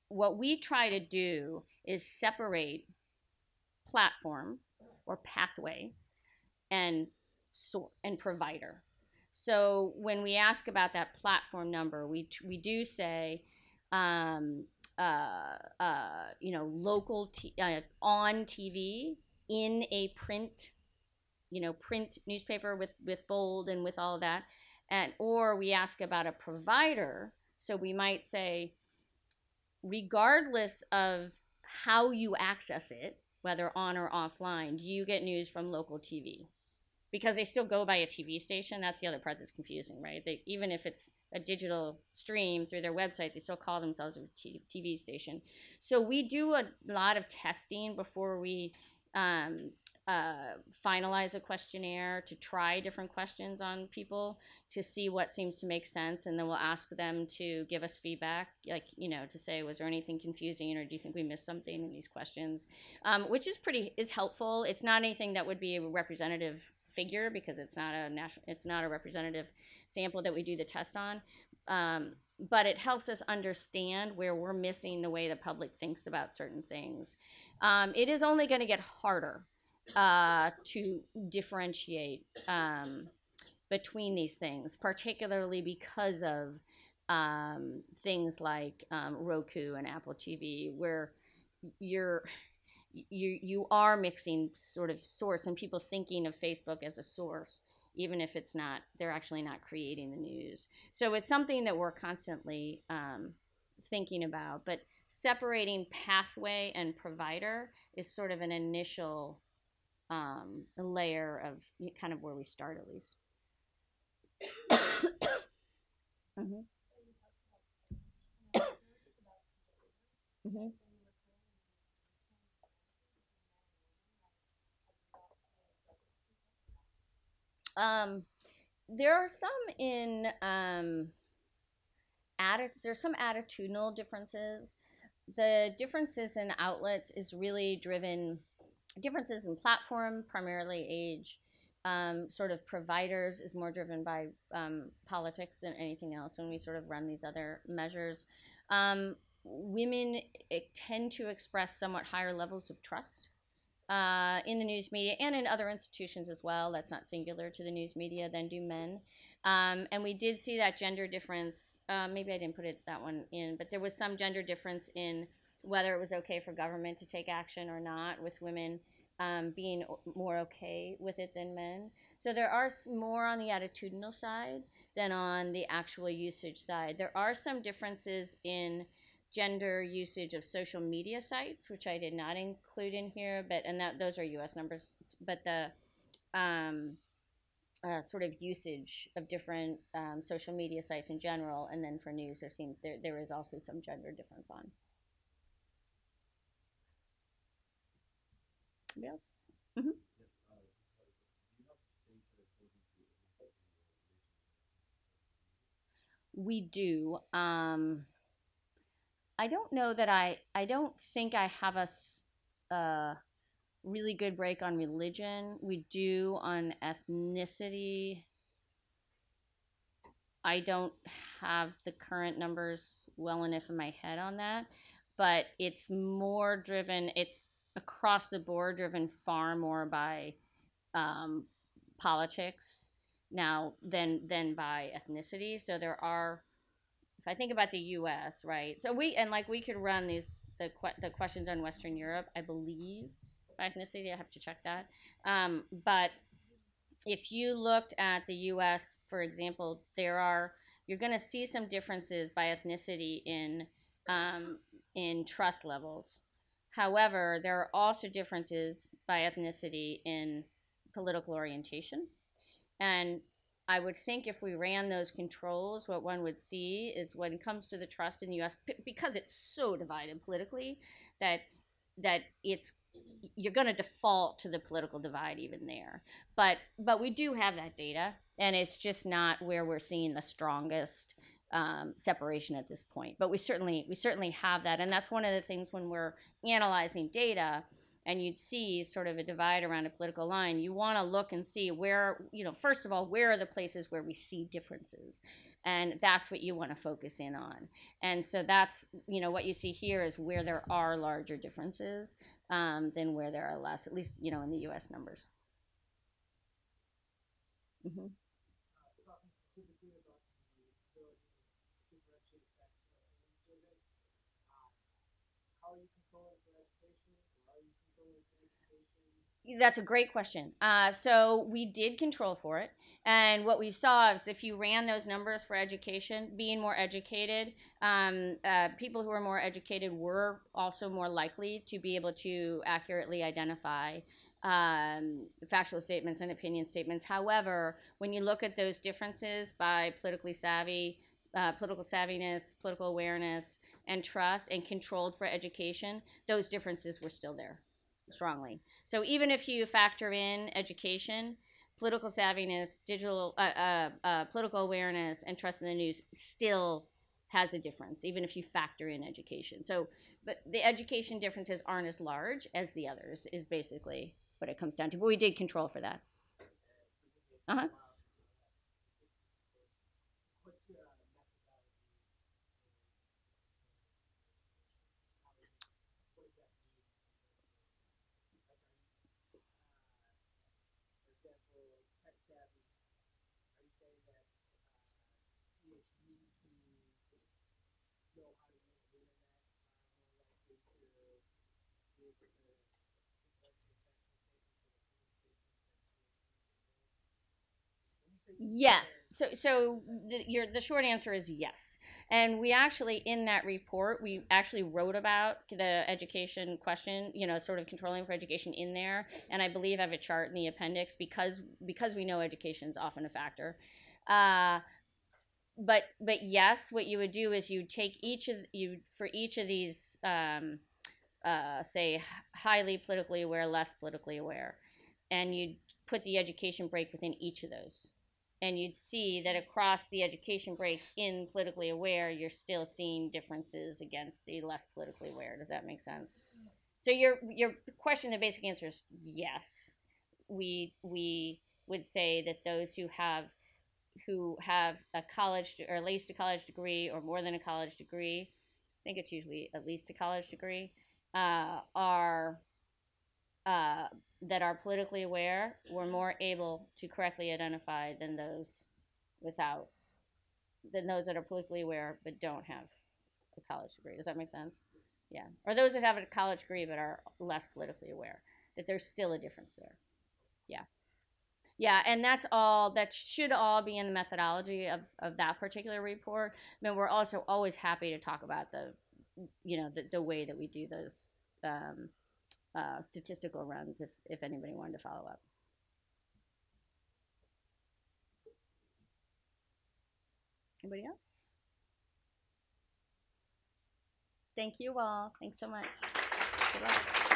what we try to do is separate platform or pathway and provider. So when we ask about that platform number, we do say local on TV in a print newspaper with bold and with all of that, or we ask about a provider. So we might say, regardless of how you access it, whether on or offline, do you get news from local TV? Because they still go by a TV station. That's the other part that's confusing, right? Even if it's a digital stream through their website, they still call themselves a TV station. So we do a lot of testing before we um, finalize a questionnaire to try different questions on people to see what seems to make sense, and then we'll ask them to give us feedback, like, to say, was there anything confusing, or do you think we missed something in these questions, which is helpful. It's not anything that would be a representative figure, because it's not a representative sample that we do the test on, but it helps us understand where we're missing the way the public thinks about certain things. It is only going to get harder to differentiate between these things, particularly because of things like Roku and Apple TV, where you are mixing sort of source and people thinking of Facebook as a source, even if it's not, they're actually not creating the news. So it's something that we're constantly thinking about. But separating pathway and provider is sort of an initial layer of kind of where we start, at least. Mm-hmm. Mm-hmm. There are some in there's some attitudinal differences. The differences in outlets is really driven, differences in platform, primarily age. Sort of providers is more driven by politics than anything else when we sort of run these other measures. Women tend to express somewhat higher levels of trust in the news media and in other institutions as well. That's not singular to the news media than do men. And we did see that gender difference. Maybe I didn't put that one in, but there was some gender difference in whether it was okay for government to take action or not, with women being more okay with it than men. So there are more on the attitudinal side than on the actual usage side. There are some differences in gender usage of social media sites, which I did not include in here, those are U.S. numbers. But the sort of usage of different social media sites in general, and then for news, there is also some gender difference on. Yes. Mm-hmm. We do. I don't know that I don't think I have a really good break on religion. We do on ethnicity. I don't have the current numbers well enough in my head on that, but it's more driven, it's across the board driven far more by politics now than by ethnicity. So there are, if I think about the U.S., right? So we could run the questions on Western Europe, I believe, by ethnicity. I have to check that. But if you looked at the U.S., for example, you're going to see some differences by ethnicity in trust levels. However, there are also differences by ethnicity in political orientation. And I would think if we ran those controls, what one would see is, when it comes to the trust in the U.S., because it's so divided politically, that you're going to default to the political divide even there. But we do have that data, and it's just not where we're seeing the strongest separation at this point. But we certainly have that, and that's one of the things when we're analyzing data, and you'd see sort of a divide around a political line, you want to look and see where, first of all, where are the places where we see differences? And that's what you want to focus in on. And so that's, what you see here is where there are larger differences than where there are less, at least, in the U.S. numbers. Mm-hmm. Talking specifically about the ability to differentiate facts from survey, how are you controlling for education? Or are you controlling for education? That's a great question. So we did control for it. And what we saw is, if you ran those numbers for education, being more educated, people who are more educated were also more likely to be able to accurately identify factual statements and opinion statements. However, when you look at those differences by politically savvy, political savviness, political awareness, and trust, and controlled for education, those differences were still there. strongly. So even if you factor in education, political savviness, political awareness, and trust in the news still has a difference, even if you factor in education. So, but the education differences aren't as large as the others, is basically what it comes down to. But we did control for that. Uh-huh. Yes. So the short answer is yes. And we actually, in that report, we actually wrote about the education question, sort of controlling for education in there. And I believe I have a chart in the appendix because we know education is often a factor. But yes, what you would do is you take for each of these, say, highly politically aware, less politically aware, and you'd put the education break within each of those. And you'd see that across the education break in politically aware, you're still seeing differences against the less politically aware. Does that make sense? So your question, the basic answer is yes. We would say that those who have a college or at least a college degree or more than a college degree, I think it's usually at least a college degree, that are politically aware were more able to correctly identify than those that are politically aware but don't have a college degree. Does that make sense? Yeah. Or those that have a college degree but are less politically aware. That there's still a difference there. Yeah. Yeah, and that should all be in the methodology of that particular report. I mean, we're also always happy to talk about the way that we do those statistical runs if anybody wanted to follow up. Anybody else? Thank you all. Thanks so much. Good luck.